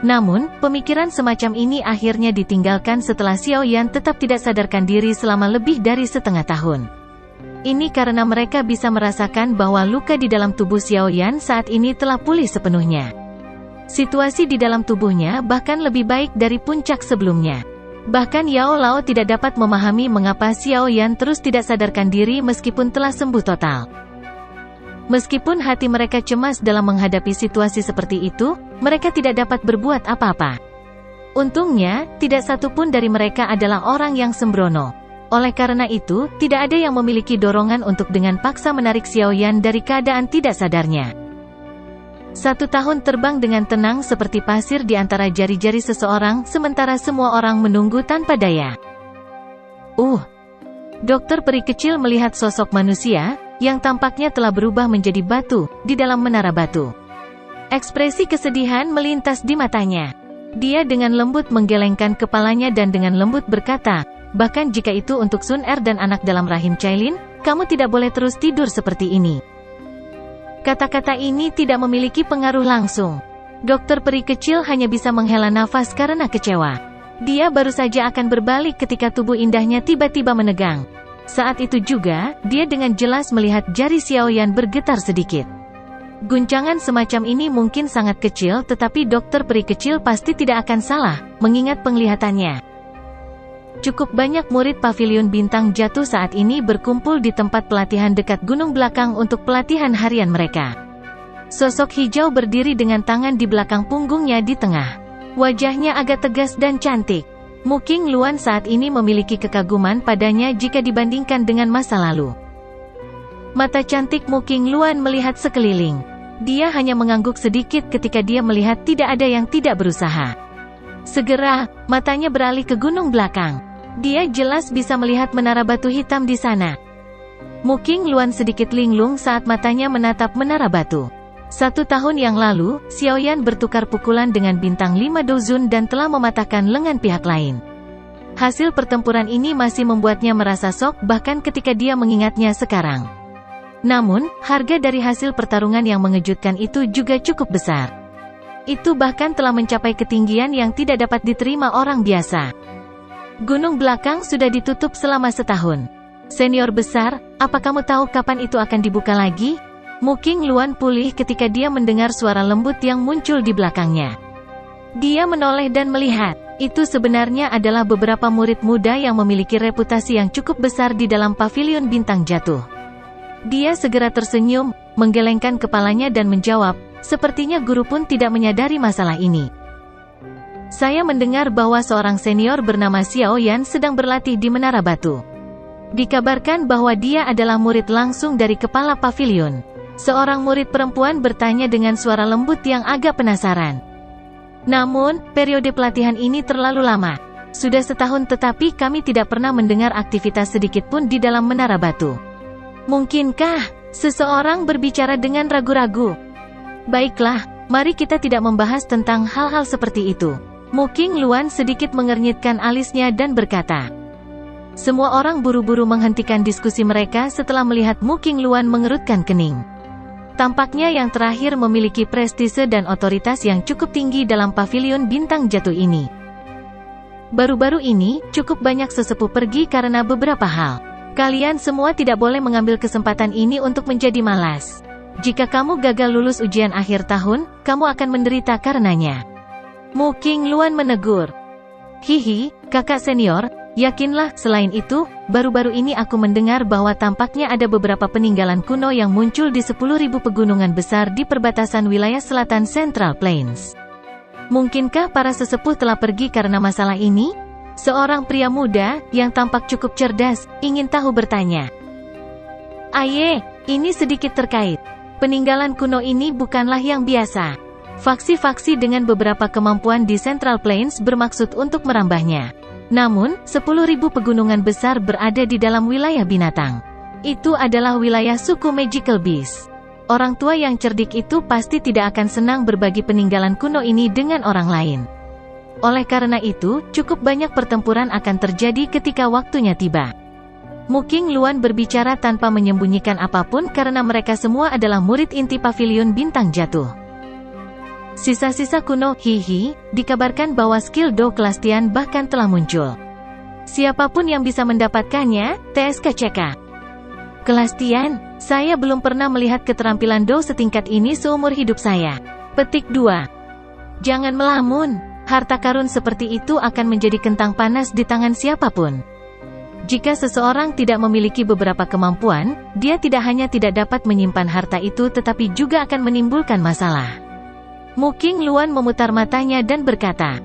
Namun, pemikiran semacam ini akhirnya ditinggalkan setelah Xiaoyan tetap tidak sadarkan diri selama lebih dari setengah tahun. Ini karena mereka bisa merasakan bahwa luka di dalam tubuh Xiaoyan saat ini telah pulih sepenuhnya. Situasi di dalam tubuhnya bahkan lebih baik dari puncak sebelumnya. Bahkan Yao Lao tidak dapat memahami mengapa Xiaoyan terus tidak sadarkan diri meskipun telah sembuh total. Meskipun hati mereka cemas dalam menghadapi situasi seperti itu, mereka tidak dapat berbuat apa-apa. Untungnya, tidak satu pun dari mereka adalah orang yang sembrono. Oleh karena itu, tidak ada yang memiliki dorongan untuk dengan paksa menarik Xiaoyan dari keadaan tidak sadarnya. 1 tahun terbang dengan tenang seperti pasir di antara jari-jari seseorang, sementara semua orang menunggu tanpa daya. Dokter peri kecil melihat sosok manusia, yang tampaknya telah berubah menjadi batu, di dalam menara batu. Ekspresi kesedihan melintas di matanya. Dia dengan lembut menggelengkan kepalanya dan dengan lembut berkata, Bahkan jika itu untuk Sun Er dan anak dalam rahim Cailin, kamu tidak boleh terus tidur seperti ini. Kata-kata ini tidak memiliki pengaruh langsung. Dokter peri kecil hanya bisa menghela nafas karena kecewa. Dia baru saja akan berbalik ketika tubuh indahnya tiba-tiba menegang. Saat itu juga, dia dengan jelas melihat jari Xiaoyan bergetar sedikit. Guncangan semacam ini mungkin sangat kecil, tetapi dokter peri kecil pasti tidak akan salah, mengingat penglihatannya. Cukup banyak murid Pavilion Bintang Jatuh saat ini berkumpul di tempat pelatihan dekat gunung belakang untuk pelatihan harian mereka. Sosok hijau berdiri dengan tangan di belakang punggungnya di tengah. Wajahnya agak tegas dan cantik. Mu Qingluan saat ini memiliki kekaguman padanya jika dibandingkan dengan masa lalu. Mata cantik Mu Qingluan melihat sekeliling. Dia hanya mengangguk sedikit ketika dia melihat tidak ada yang tidak berusaha. Segera, matanya beralih ke gunung belakang. Dia jelas bisa melihat menara batu hitam di sana. Mu Qingluan sedikit linglung saat matanya menatap menara batu. 1 tahun yang lalu, Xiaoyan bertukar pukulan dengan bintang 5 Douzun dan telah mematahkan lengan pihak lain. Hasil pertempuran ini masih membuatnya merasa shock bahkan ketika dia mengingatnya sekarang. Namun, harga dari hasil pertarungan yang mengejutkan itu juga cukup besar. Itu bahkan telah mencapai ketinggian yang tidak dapat diterima orang biasa. Gunung belakang sudah ditutup selama 1 tahun. Senior besar, apa kamu tahu kapan itu akan dibuka lagi? Mu Qingluan pulih ketika dia mendengar suara lembut yang muncul di belakangnya. Dia menoleh dan melihat. Itu sebenarnya adalah beberapa murid muda yang memiliki reputasi yang cukup besar di dalam Pavilion Bintang Jatuh. Dia segera tersenyum, menggelengkan kepalanya dan menjawab, sepertinya guru pun tidak menyadari masalah ini. Saya mendengar bahwa seorang senior bernama Xiaoyan sedang berlatih di Menara Batu. Dikabarkan bahwa dia adalah murid langsung dari kepala pavilion. Seorang murid perempuan bertanya dengan suara lembut yang agak penasaran. Namun, periode pelatihan ini terlalu lama. Sudah 1 tahun tetapi kami tidak pernah mendengar aktivitas sedikit pun di dalam Menara Batu. Mungkinkah seseorang berbicara dengan ragu-ragu? Baiklah, mari kita tidak membahas tentang hal-hal seperti itu. Mu Qingluan sedikit mengernyitkan alisnya dan berkata. Semua orang buru-buru menghentikan diskusi mereka setelah melihat Mu Qingluan mengerutkan kening. Tampaknya yang terakhir memiliki prestise dan otoritas yang cukup tinggi dalam Pavilion Bintang Jatuh ini. Baru-baru ini, cukup banyak sesepuh pergi karena beberapa hal. Kalian semua tidak boleh mengambil kesempatan ini untuk menjadi malas. Jika kamu gagal lulus ujian akhir tahun, kamu akan menderita karenanya. Mu Qingluan menegur. Hihi, kakak senior, yakinlah. Selain itu, baru-baru ini aku mendengar bahwa tampaknya ada beberapa peninggalan kuno yang muncul di 10.000 pegunungan besar di perbatasan wilayah selatan Central Plains. Mungkinkah para sesepuh telah pergi karena masalah ini? Seorang pria muda, yang tampak cukup cerdas, ingin tahu bertanya. Aye, ini sedikit terkait. Peninggalan kuno ini bukanlah yang biasa. Faksi-faksi dengan beberapa kemampuan di Central Plains bermaksud untuk merambahnya. Namun, 10.000 pegunungan besar berada di dalam wilayah binatang. Itu adalah wilayah suku Magical Beast. Orang tua yang cerdik itu pasti tidak akan senang berbagi peninggalan kuno ini dengan orang lain. Oleh karena itu, cukup banyak pertempuran akan terjadi ketika waktunya tiba. Mu Qingluan berbicara tanpa menyembunyikan apapun karena mereka semua adalah murid inti Pavilion Bintang Jatuh. Sisa-sisa kuno, hihi, dikabarkan bahwa skill Do kelas Tian bahkan telah muncul. Siapapun yang bisa mendapatkannya, TSKCK. Kelas Tian, saya belum pernah melihat keterampilan Do setingkat ini seumur hidup saya. Petik 2. Jangan melamun, harta karun seperti itu akan menjadi kentang panas di tangan siapapun. Jika seseorang tidak memiliki beberapa kemampuan, dia tidak hanya tidak dapat menyimpan harta itu tetapi juga akan menimbulkan masalah. Mu Qingluan memutar matanya dan berkata.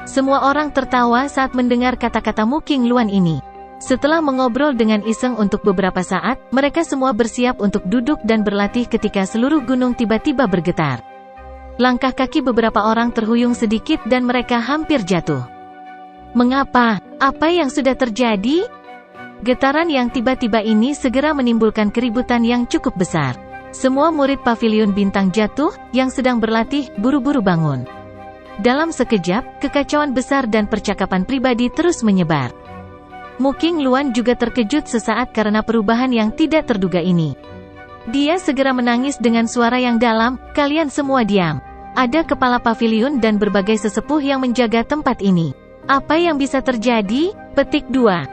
Semua orang tertawa saat mendengar kata-kata Mu Qingluan ini. Setelah mengobrol dengan iseng untuk beberapa saat, mereka semua bersiap untuk duduk dan berlatih ketika seluruh gunung tiba-tiba bergetar. Langkah kaki beberapa orang terhuyung sedikit dan mereka hampir jatuh. Mengapa? Apa yang sudah terjadi? Getaran yang tiba-tiba ini segera menimbulkan keributan yang cukup besar. Semua murid Pavilion Bintang Jatuh, yang sedang berlatih, buru-buru bangun. Dalam sekejap, kekacauan besar dan percakapan pribadi terus menyebar. Muking Luan juga terkejut sesaat karena perubahan yang tidak terduga ini. Dia segera menangis dengan suara yang dalam, "Kalian semua diam. Ada kepala paviliun dan berbagai sesepuh yang menjaga tempat ini. Apa yang bisa terjadi?" Petik 2.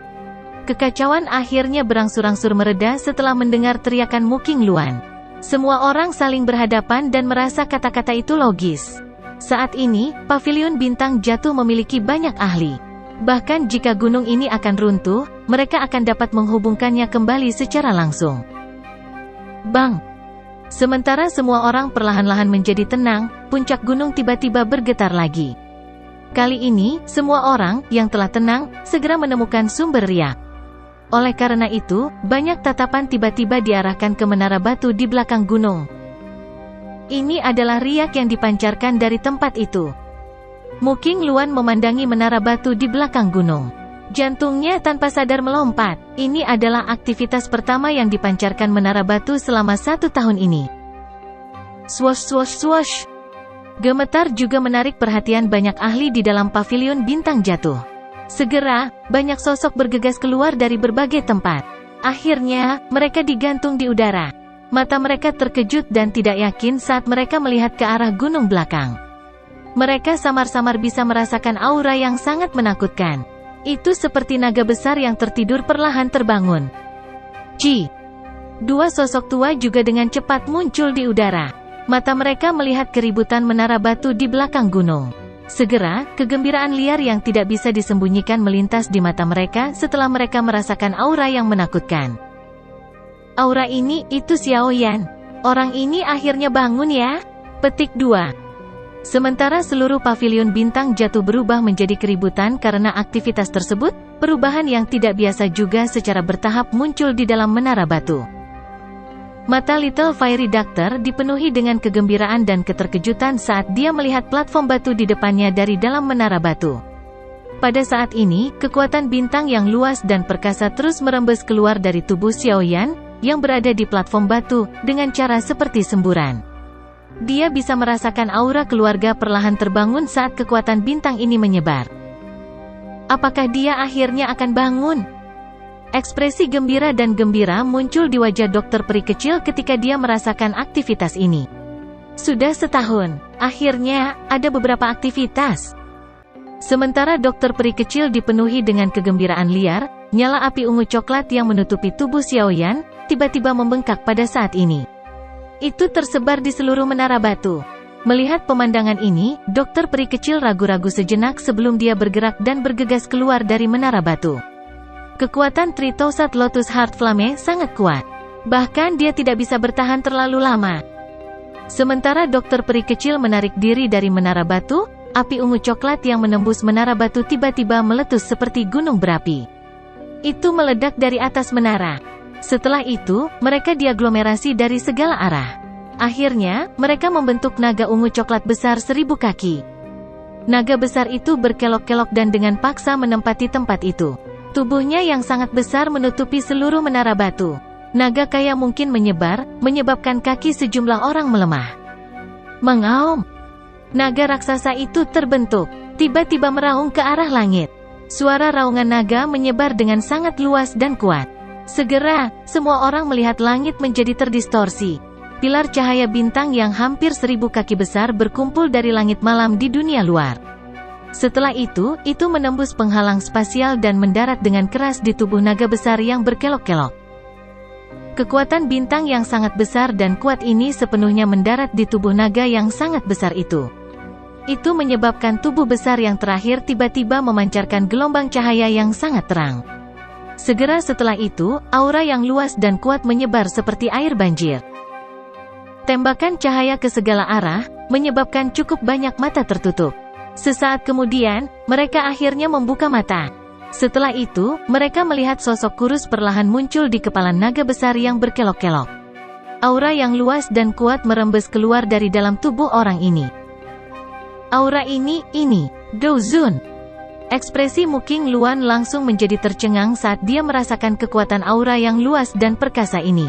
Kekacauan akhirnya berangsur-angsur mereda setelah mendengar teriakan Muking Luan. Semua orang saling berhadapan dan merasa kata-kata itu logis. Saat ini, paviliun bintang jatuh memiliki banyak ahli. Bahkan jika gunung ini akan runtuh, mereka akan dapat menghubungkannya kembali secara langsung. Bang! Sementara semua orang perlahan-lahan menjadi tenang, puncak gunung tiba-tiba bergetar lagi. Kali ini, semua orang yang telah tenang segera menemukan sumber riak. Oleh karena itu, banyak tatapan tiba-tiba diarahkan ke menara batu di belakang gunung. Ini adalah riak yang dipancarkan dari tempat itu. Muking Luan memandangi menara batu di belakang gunung. Jantungnya tanpa sadar melompat. Ini adalah aktivitas pertama yang dipancarkan menara batu selama 1 tahun ini. Swosh swosh swosh. Gemetar juga menarik perhatian banyak ahli di dalam paviliun bintang jatuh. Segera, banyak sosok bergegas keluar dari berbagai tempat. Akhirnya, mereka digantung di udara. Mata mereka terkejut dan tidak yakin saat mereka melihat ke arah gunung belakang. Mereka samar-samar bisa merasakan aura yang sangat menakutkan. Itu seperti naga besar yang tertidur perlahan terbangun. Dua sosok tua juga dengan cepat muncul di udara. Mata mereka melihat keributan menara batu di belakang gunung. Segera, kegembiraan liar yang tidak bisa disembunyikan melintas di mata mereka setelah mereka merasakan aura yang menakutkan. Aura ini, itu Xiao Yan. Orang ini akhirnya bangun ya? Petik 2. Sementara seluruh paviliun bintang jatuh berubah menjadi keributan karena aktivitas tersebut, perubahan yang tidak biasa juga secara bertahap muncul di dalam menara batu. Mata Little Fairy Doctor dipenuhi dengan kegembiraan dan keterkejutan saat dia melihat platform batu di depannya dari dalam menara batu. Pada saat ini, kekuatan bintang yang luas dan perkasa terus merembes keluar dari tubuh Xiao Yan, yang berada di platform batu, dengan cara seperti semburan. Dia bisa merasakan aura keluarga perlahan terbangun saat kekuatan bintang ini menyebar. Apakah dia akhirnya akan bangun? Ekspresi gembira dan gembira muncul di wajah dokter peri kecil ketika dia merasakan aktivitas ini. Sudah setahun, akhirnya, ada beberapa aktivitas. Sementara dokter peri kecil dipenuhi dengan kegembiraan liar, nyala api ungu coklat yang menutupi tubuh Xiao Yan, tiba-tiba membengkak pada saat ini. Itu tersebar di seluruh menara batu. Melihat pemandangan ini, dokter peri kecil ragu-ragu sejenak sebelum dia bergerak dan bergegas keluar dari menara batu. Kekuatan Tritosat Lotus Heart Flame sangat kuat. Bahkan dia tidak bisa bertahan terlalu lama. Sementara dokter peri kecil menarik diri dari menara batu, api ungu coklat yang menembus menara batu tiba-tiba meletus seperti gunung berapi. Itu meledak dari atas menara. Setelah itu, mereka diaglomerasi dari segala arah. Akhirnya, mereka membentuk naga ungu coklat besar 1000 kaki. Naga besar itu berkelok-kelok dan dengan paksa menempati tempat itu. Tubuhnya yang sangat besar menutupi seluruh menara batu. Naga kaya mungkin menyebar, menyebabkan kaki sejumlah orang melemah. Mengaum. Naga raksasa itu terbentuk, tiba-tiba meraung ke arah langit. Suara raungan naga menyebar dengan sangat luas dan kuat. Segera, semua orang melihat langit menjadi terdistorsi. Pilar cahaya bintang yang hampir 1000 kaki besar berkumpul dari langit malam di dunia luar. Setelah itu menembus penghalang spasial dan mendarat dengan keras di tubuh naga besar yang berkelok-kelok. Kekuatan bintang yang sangat besar dan kuat ini sepenuhnya mendarat di tubuh naga yang sangat besar itu. Itu menyebabkan tubuh besar yang terakhir tiba-tiba memancarkan gelombang cahaya yang sangat terang. Segera setelah itu, aura yang luas dan kuat menyebar seperti air banjir. Tembakan cahaya ke segala arah, menyebabkan cukup banyak mata tertutup. Sesaat kemudian, mereka akhirnya membuka mata. Setelah itu, mereka melihat sosok kurus perlahan muncul di kepala naga besar yang berkelok-kelok. Aura yang luas dan kuat merembes keluar dari dalam tubuh orang ini. Aura ini, Gao Zun. Ekspresi Muking Luan langsung menjadi tercengang saat dia merasakan kekuatan aura yang luas dan perkasa ini.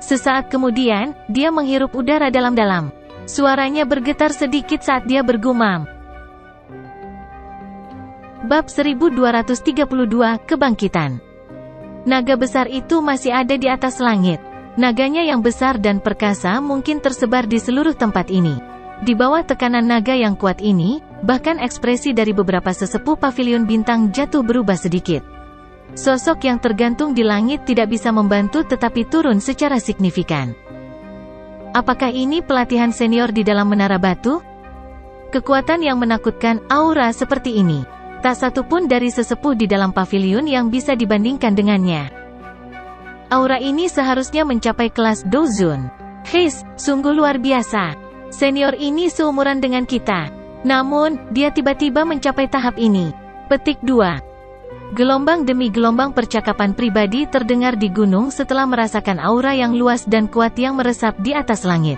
Sesaat kemudian, dia menghirup udara dalam-dalam. Suaranya bergetar sedikit saat dia bergumam. Bab 1232 Kebangkitan. Naga besar itu masih ada di atas langit. Naganya yang besar dan perkasa mungkin tersebar di seluruh tempat ini. Di bawah tekanan naga yang kuat ini, bahkan ekspresi dari beberapa sesepuh pavilion bintang jatuh berubah sedikit. Sosok yang tergantung di langit tidak bisa membantu tetapi turun secara signifikan. Apakah ini pelatihan senior di dalam menara batu? Kekuatan yang menakutkan, aura seperti ini. Tak satu pun dari sesepuh di dalam pavilion yang bisa dibandingkan dengannya. Aura ini seharusnya mencapai kelas Dozun. Heis, sungguh luar biasa. Senior ini seumuran dengan kita. Namun, dia tiba-tiba mencapai tahap ini. Petik 2. Gelombang demi gelombang percakapan pribadi terdengar di gunung setelah merasakan aura yang luas dan kuat yang meresap di atas langit.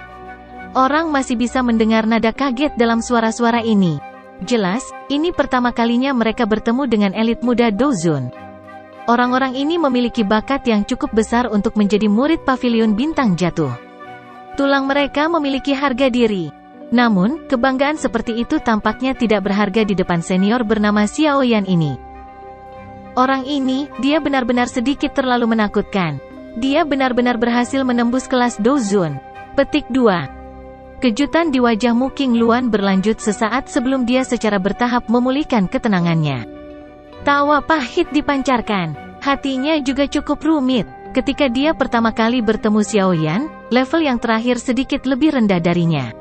Orang masih bisa mendengar nada kaget dalam suara-suara ini. Jelas, ini pertama kalinya mereka bertemu dengan elit muda Dozun. Orang-orang ini memiliki bakat yang cukup besar untuk menjadi murid pavilion bintang jatuh. Tulang mereka memiliki harga diri. Namun, kebanggaan seperti itu tampaknya tidak berharga di depan senior bernama Xiao Yan ini. Orang ini, dia benar-benar sedikit terlalu menakutkan. Dia benar-benar berhasil menembus kelas Dozun. Petik 2. Kejutan di wajah Mu Qingluan berlanjut sesaat sebelum dia secara bertahap memulihkan ketenangannya. Tawa pahit dipancarkan. Hatinya juga cukup rumit. Ketika dia pertama kali bertemu Xiao Yan, level yang terakhir sedikit lebih rendah darinya.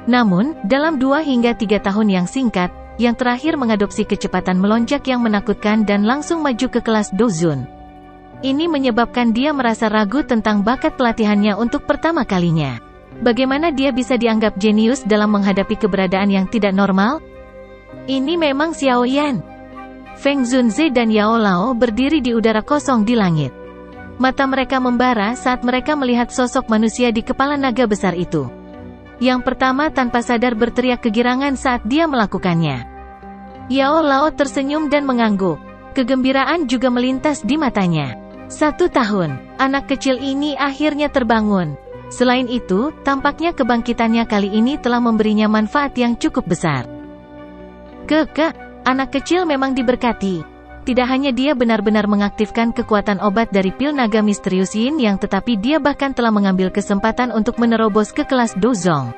Namun, dalam 2 hingga 3 tahun yang singkat, yang terakhir mengadopsi kecepatan melonjak yang menakutkan dan langsung maju ke kelas Dozun. Ini menyebabkan dia merasa ragu tentang bakat pelatihannya untuk pertama kalinya. Bagaimana dia bisa dianggap jenius dalam menghadapi keberadaan yang tidak normal? Ini memang Xiao Yan. Feng Zunze dan Yao Lao berdiri di udara kosong di langit. Mata mereka membara saat mereka melihat sosok manusia di kepala naga besar itu. Yang pertama tanpa sadar berteriak kegirangan saat dia melakukannya. Yao Lao tersenyum dan mengangguk. Kegembiraan juga melintas di matanya. 1 tahun, anak kecil ini akhirnya terbangun. Selain itu, tampaknya kebangkitannya kali ini telah memberinya manfaat yang cukup besar. Anak kecil memang diberkati. Tidak hanya dia benar-benar mengaktifkan kekuatan obat dari pil naga misterius Yin yang tetapi dia bahkan telah mengambil kesempatan untuk menerobos ke kelas Dozong.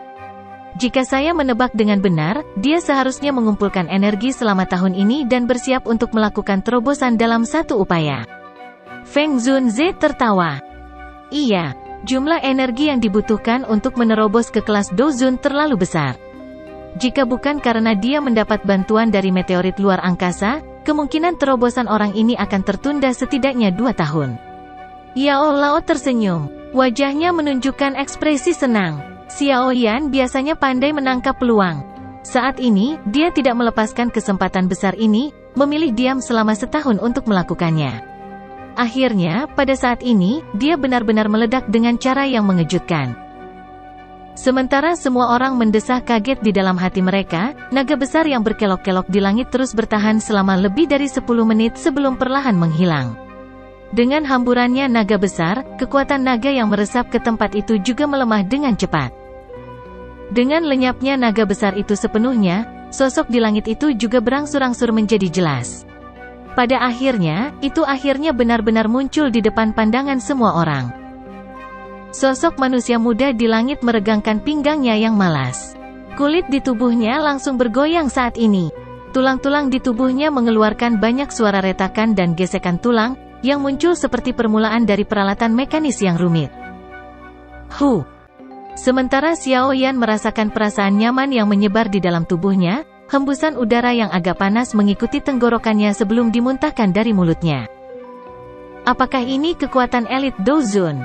Jika saya menebak dengan benar, dia seharusnya mengumpulkan energi selama tahun ini dan bersiap untuk melakukan terobosan dalam satu upaya. Feng Zunze tertawa. Iya. Jumlah energi yang dibutuhkan untuk menerobos ke kelas Dozun terlalu besar. Jika bukan karena dia mendapat bantuan dari meteorit luar angkasa, kemungkinan terobosan orang ini akan tertunda setidaknya 2 tahun. Yao Lao tersenyum. Wajahnya menunjukkan ekspresi senang. Xiao Yan biasanya pandai menangkap peluang. Saat ini, dia tidak melepaskan kesempatan besar ini, memilih diam selama setahun untuk melakukannya. Akhirnya, pada saat ini, dia benar-benar meledak dengan cara yang mengejutkan. Sementara semua orang mendesah kaget di dalam hati mereka, naga besar yang berkelok-kelok di langit terus bertahan selama lebih dari 10 menit sebelum perlahan menghilang. Dengan hamburannya naga besar, kekuatan naga yang meresap ke tempat itu juga melemah dengan cepat. Dengan lenyapnya naga besar itu sepenuhnya, sosok di langit itu juga berangsur-angsur menjadi jelas. Pada akhirnya, itu akhirnya benar-benar muncul di depan pandangan semua orang. Sosok manusia muda di langit meregangkan pinggangnya yang malas. Kulit di tubuhnya langsung bergoyang saat ini. Tulang-tulang di tubuhnya mengeluarkan banyak suara retakan dan gesekan tulang, yang muncul seperti permulaan dari peralatan mekanis yang rumit. Sementara Xiao Yan merasakan perasaan nyaman yang menyebar di dalam tubuhnya, hembusan udara yang agak panas mengikuti tenggorokannya sebelum dimuntahkan dari mulutnya. Apakah ini kekuatan elit Dozun?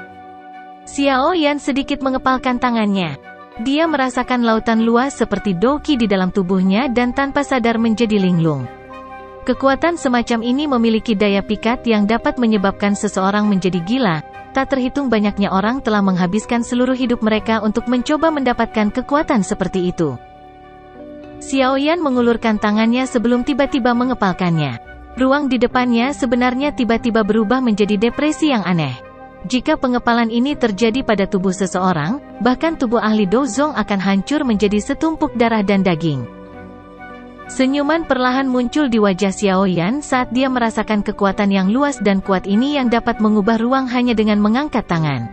Xiao Yan sedikit mengepalkan tangannya. Dia merasakan lautan luas seperti Doqi di dalam tubuhnya dan tanpa sadar menjadi linglung. Kekuatan semacam ini memiliki daya pikat yang dapat menyebabkan seseorang menjadi gila. Tak terhitung banyaknya orang telah menghabiskan seluruh hidup mereka untuk mencoba mendapatkan kekuatan seperti itu. Xiao Yan mengulurkan tangannya sebelum tiba-tiba mengepalkannya. Ruang di depannya sebenarnya tiba-tiba berubah menjadi depresi yang aneh. Jika pengepalan ini terjadi pada tubuh seseorang, bahkan tubuh ahli Dozong akan hancur menjadi setumpuk darah dan daging. Senyuman perlahan muncul di wajah Xiaoyan saat dia merasakan kekuatan yang luas dan kuat ini yang dapat mengubah ruang hanya dengan mengangkat tangan.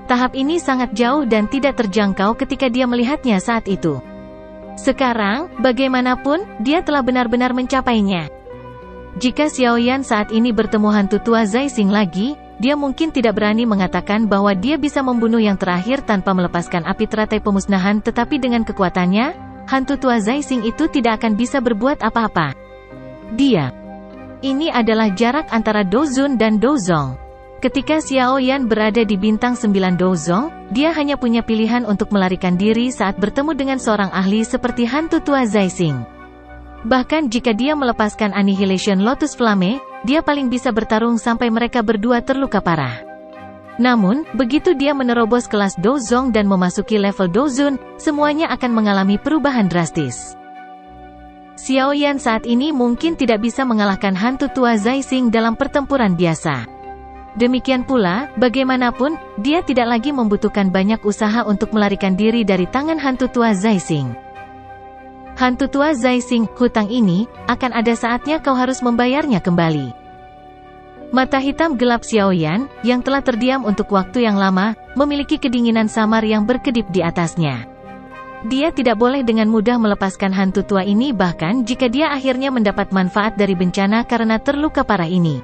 Tahap ini sangat jauh dan tidak terjangkau ketika dia melihatnya saat itu. Sekarang, bagaimanapun, dia telah benar-benar mencapainya. Jika Xiaoyan saat ini bertemu hantu tua Zai Xing lagi, dia mungkin tidak berani mengatakan bahwa dia bisa membunuh yang terakhir tanpa melepaskan api teratai pemusnahan, tetapi dengan kekuatannya, hantu tua Zai Xing itu tidak akan bisa berbuat apa-apa. Ini adalah jarak antara Dozun dan Dozong. Ketika Xiaoyan berada di bintang 9 Dozong, dia hanya punya pilihan untuk melarikan diri saat bertemu dengan seorang ahli seperti hantu tua Zai Xing. Bahkan jika dia melepaskan Annihilation Lotus Flame, dia paling bisa bertarung sampai mereka berdua terluka parah. Namun, begitu dia menerobos kelas Dozong dan memasuki level Dozun, semuanya akan mengalami perubahan drastis. Xiaoyan saat ini mungkin tidak bisa mengalahkan hantu tua Zai Xing dalam pertempuran biasa. Demikian pula, bagaimanapun, dia tidak lagi membutuhkan banyak usaha untuk melarikan diri dari tangan hantu tua Zai Xing. Hantu tua Zai Xing, hutang ini, akan ada saatnya kau harus membayarnya kembali. Mata hitam gelap Xiaoyan, yang telah terdiam untuk waktu yang lama, memiliki kedinginan samar yang berkedip di atasnya. Dia tidak boleh dengan mudah melepaskan hantu tua ini bahkan jika dia akhirnya mendapat manfaat dari bencana karena terluka parah ini.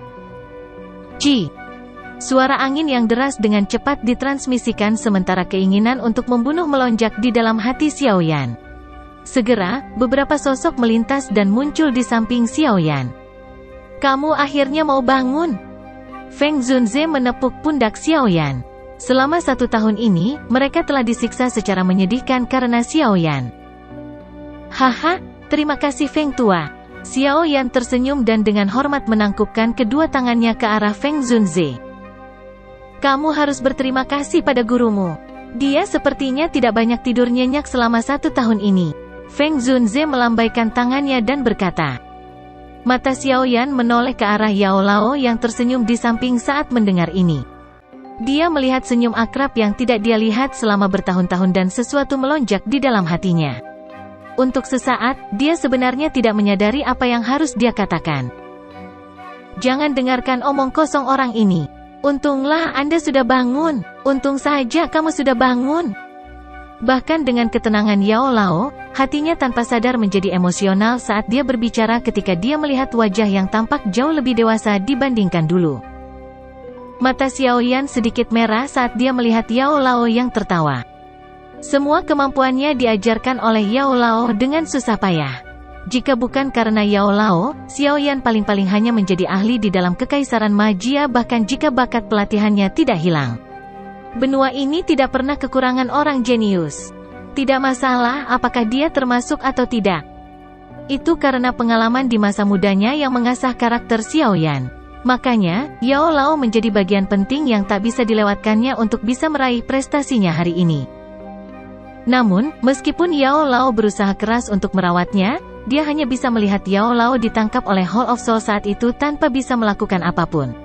Suara angin yang deras dengan cepat ditransmisikan sementara keinginan untuk membunuh melonjak di dalam hati Xiaoyan. Segera, beberapa sosok melintas dan muncul di samping Xiaoyan. Kamu akhirnya mau bangun? Feng Zunze menepuk pundak Xiaoyan. Selama 1 tahun ini, mereka telah disiksa secara menyedihkan karena Xiaoyan. Haha, terima kasih Feng Tua. Xiaoyan tersenyum dan dengan hormat menangkupkan kedua tangannya ke arah Feng Zunze. Kamu harus berterima kasih pada gurumu. Dia sepertinya tidak banyak tidur nyenyak selama 1 tahun ini. Feng Zunze melambaikan tangannya dan berkata. Mata Xiaoyan menoleh ke arah Yao Lao yang tersenyum di samping saat mendengar ini. Dia melihat senyum akrab yang tidak dia lihat selama bertahun-tahun dan sesuatu melonjak di dalam hatinya. Untuk sesaat, dia sebenarnya tidak menyadari apa yang harus dia katakan. Jangan dengarkan omong kosong orang ini. Untunglah Anda sudah bangun. Untung saja kamu sudah bangun. Bahkan dengan ketenangan Yao Lao, hatinya tanpa sadar menjadi emosional saat dia berbicara ketika dia melihat wajah yang tampak jauh lebih dewasa dibandingkan dulu. Mata Xiaoyan sedikit merah saat dia melihat Yao Lao yang tertawa. Semua kemampuannya diajarkan oleh Yao Lao dengan susah payah. Jika bukan karena Yao Lao, Xiaoyan paling-paling hanya menjadi ahli di dalam kekaisaran magia bahkan jika bakat pelatihannya tidak hilang. Benua ini tidak pernah kekurangan orang jenius. Tidak masalah apakah dia termasuk atau tidak. Itu karena pengalaman di masa mudanya yang mengasah karakter Xiaoyan. Makanya, Yao Lao menjadi bagian penting yang tak bisa dilewatkannya untuk bisa meraih prestasinya hari ini. Namun, meskipun Yao Lao berusaha keras untuk merawatnya, dia hanya bisa melihat Yao Lao ditangkap oleh Hall of Soul saat itu tanpa bisa melakukan apapun.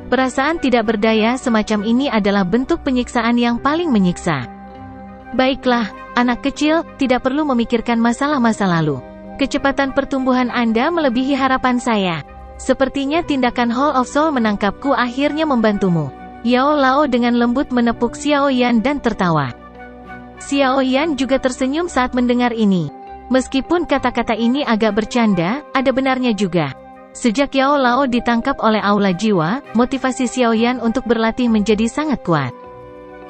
Perasaan tidak berdaya semacam ini adalah bentuk penyiksaan yang paling menyiksa. Baiklah, anak kecil, tidak perlu memikirkan masalah-masa lalu. Kecepatan pertumbuhan Anda melebihi harapan saya. Sepertinya tindakan Hall of Soul menangkapku akhirnya membantumu. Yao Lao dengan lembut menepuk Xiaoyan dan tertawa. Xiaoyan juga tersenyum saat mendengar ini. Meskipun kata-kata ini agak bercanda, ada benarnya juga. Sejak Yao Lao ditangkap oleh Aula Jiwa, motivasi Xiaoyan untuk berlatih menjadi sangat kuat.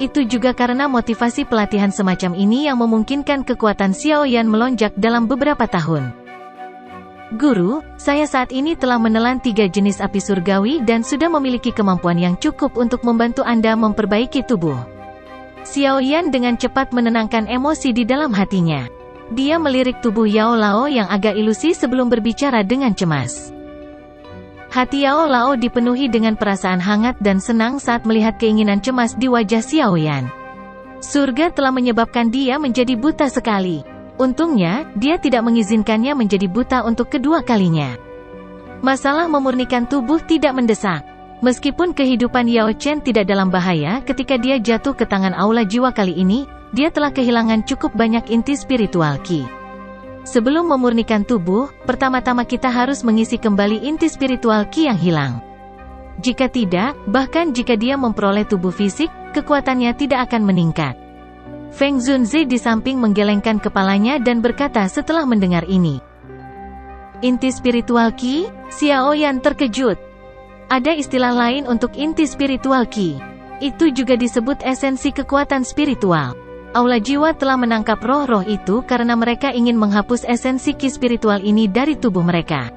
Itu juga karena motivasi pelatihan semacam ini yang memungkinkan kekuatan Xiaoyan melonjak dalam beberapa tahun. Guru, saya saat ini telah menelan 3 jenis api surgawi dan sudah memiliki kemampuan yang cukup untuk membantu Anda memperbaiki tubuh. Xiaoyan dengan cepat menenangkan emosi di dalam hatinya. Dia melirik tubuh Yao Lao yang agak ilusi sebelum berbicara dengan cemas. Hati Yao Lao dipenuhi dengan perasaan hangat dan senang saat melihat keinginan cemas di wajah Xiaoyan. Surga telah menyebabkan dia menjadi buta sekali. Untungnya, dia tidak mengizinkannya menjadi buta untuk kedua kalinya. Masalah memurnikan tubuh tidak mendesak. Meskipun kehidupan Yao Chen tidak dalam bahaya ketika dia jatuh ke tangan Aula Jiwa kali ini, dia telah kehilangan cukup banyak inti spiritual Qi. Sebelum memurnikan tubuh, pertama-tama kita harus mengisi kembali inti spiritual Qi yang hilang. Jika tidak, bahkan jika dia memperoleh tubuh fisik, kekuatannya tidak akan meningkat. Feng Zunze di samping menggelengkan kepalanya dan berkata setelah mendengar ini. Inti spiritual Qi? Xiao Yan terkejut. Ada istilah lain untuk inti spiritual Qi. Itu juga disebut esensi kekuatan spiritual. Aula jiwa telah menangkap roh-roh itu karena mereka ingin menghapus esensi Qi spiritual ini dari tubuh mereka.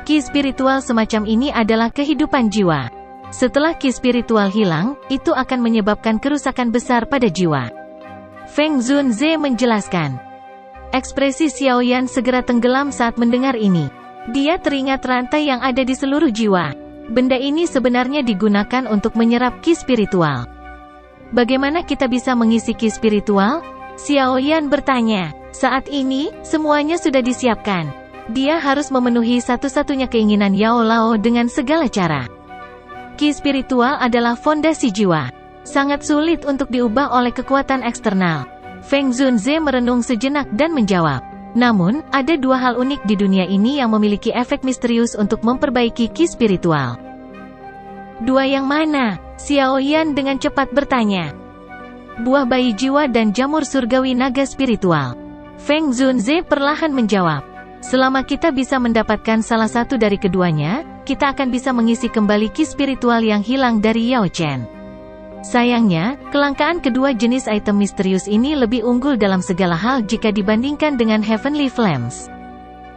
Qi spiritual semacam ini adalah kehidupan jiwa. Setelah Qi spiritual hilang, itu akan menyebabkan kerusakan besar pada jiwa. Feng Zunze menjelaskan. Ekspresi Xiao Yan segera tenggelam saat mendengar ini. Dia teringat rantai yang ada di seluruh jiwa. Benda ini sebenarnya digunakan untuk menyerap Qi spiritual. Bagaimana kita bisa mengisi Qi spiritual? Xiao Yan bertanya. Saat ini, semuanya sudah disiapkan. Dia harus memenuhi satu-satunya keinginan Yao Lao dengan segala cara. Qi spiritual adalah fondasi jiwa. Sangat sulit untuk diubah oleh kekuatan eksternal. Feng Zunze merenung sejenak dan menjawab. Namun, ada dua hal unik di dunia ini yang memiliki efek misterius untuk memperbaiki Qi spiritual. Dua yang mana? Xiao Yan dengan cepat bertanya. Buah bayi jiwa dan jamur surgawi naga spiritual. Feng Zunze perlahan menjawab. Selama kita bisa mendapatkan salah satu dari keduanya, kita akan bisa mengisi kembali Qi spiritual yang hilang dari Yao Chen. Sayangnya, kelangkaan kedua jenis item misterius ini lebih unggul dalam segala hal jika dibandingkan dengan Heavenly Flames.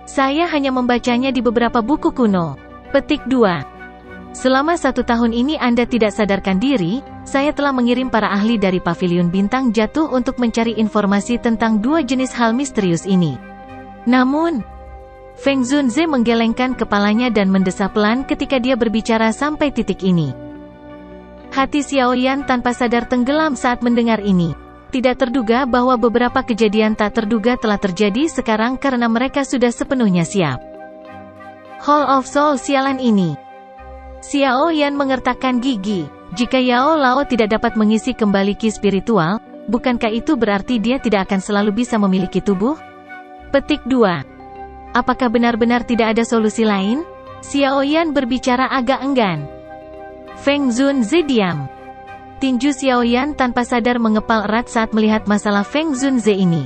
Saya hanya membacanya di beberapa buku kuno. Petik 2. Selama 1 tahun ini Anda tidak sadarkan diri, saya telah mengirim para ahli dari Paviliun Bintang Jatuh untuk mencari informasi tentang dua jenis hal misterius ini. Namun, Feng Zunze menggelengkan kepalanya dan mendesah pelan ketika dia berbicara sampai titik ini. Hati Xiao Yan tanpa sadar tenggelam saat mendengar ini. Tidak terduga bahwa beberapa kejadian tak terduga telah terjadi sekarang karena mereka sudah sepenuhnya siap. Hall of Soul sialan ini. Xiao Yan mengertakkan gigi. Jika Yao Lao tidak dapat mengisi kembali Qi spiritual, bukankah itu berarti dia tidak akan selalu bisa memiliki tubuh? Petik 2. Apakah benar-benar tidak ada solusi lain? Xiao Yan berbicara agak enggan. Feng Zunze diam. Tinju Xiao Yan tanpa sadar mengepal erat saat melihat masalah Feng Zunze ini.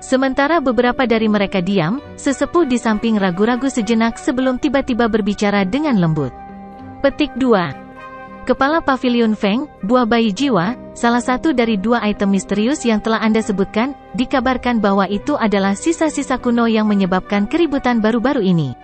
Sementara beberapa dari mereka diam, sesepuh di samping ragu-ragu sejenak sebelum tiba-tiba berbicara dengan lembut. Petik 2. Kepala Paviliun Feng, buah bayi jiwa, salah satu dari dua item misterius yang telah Anda sebutkan, dikabarkan bahwa itu adalah sisa-sisa kuno yang menyebabkan keributan baru-baru ini.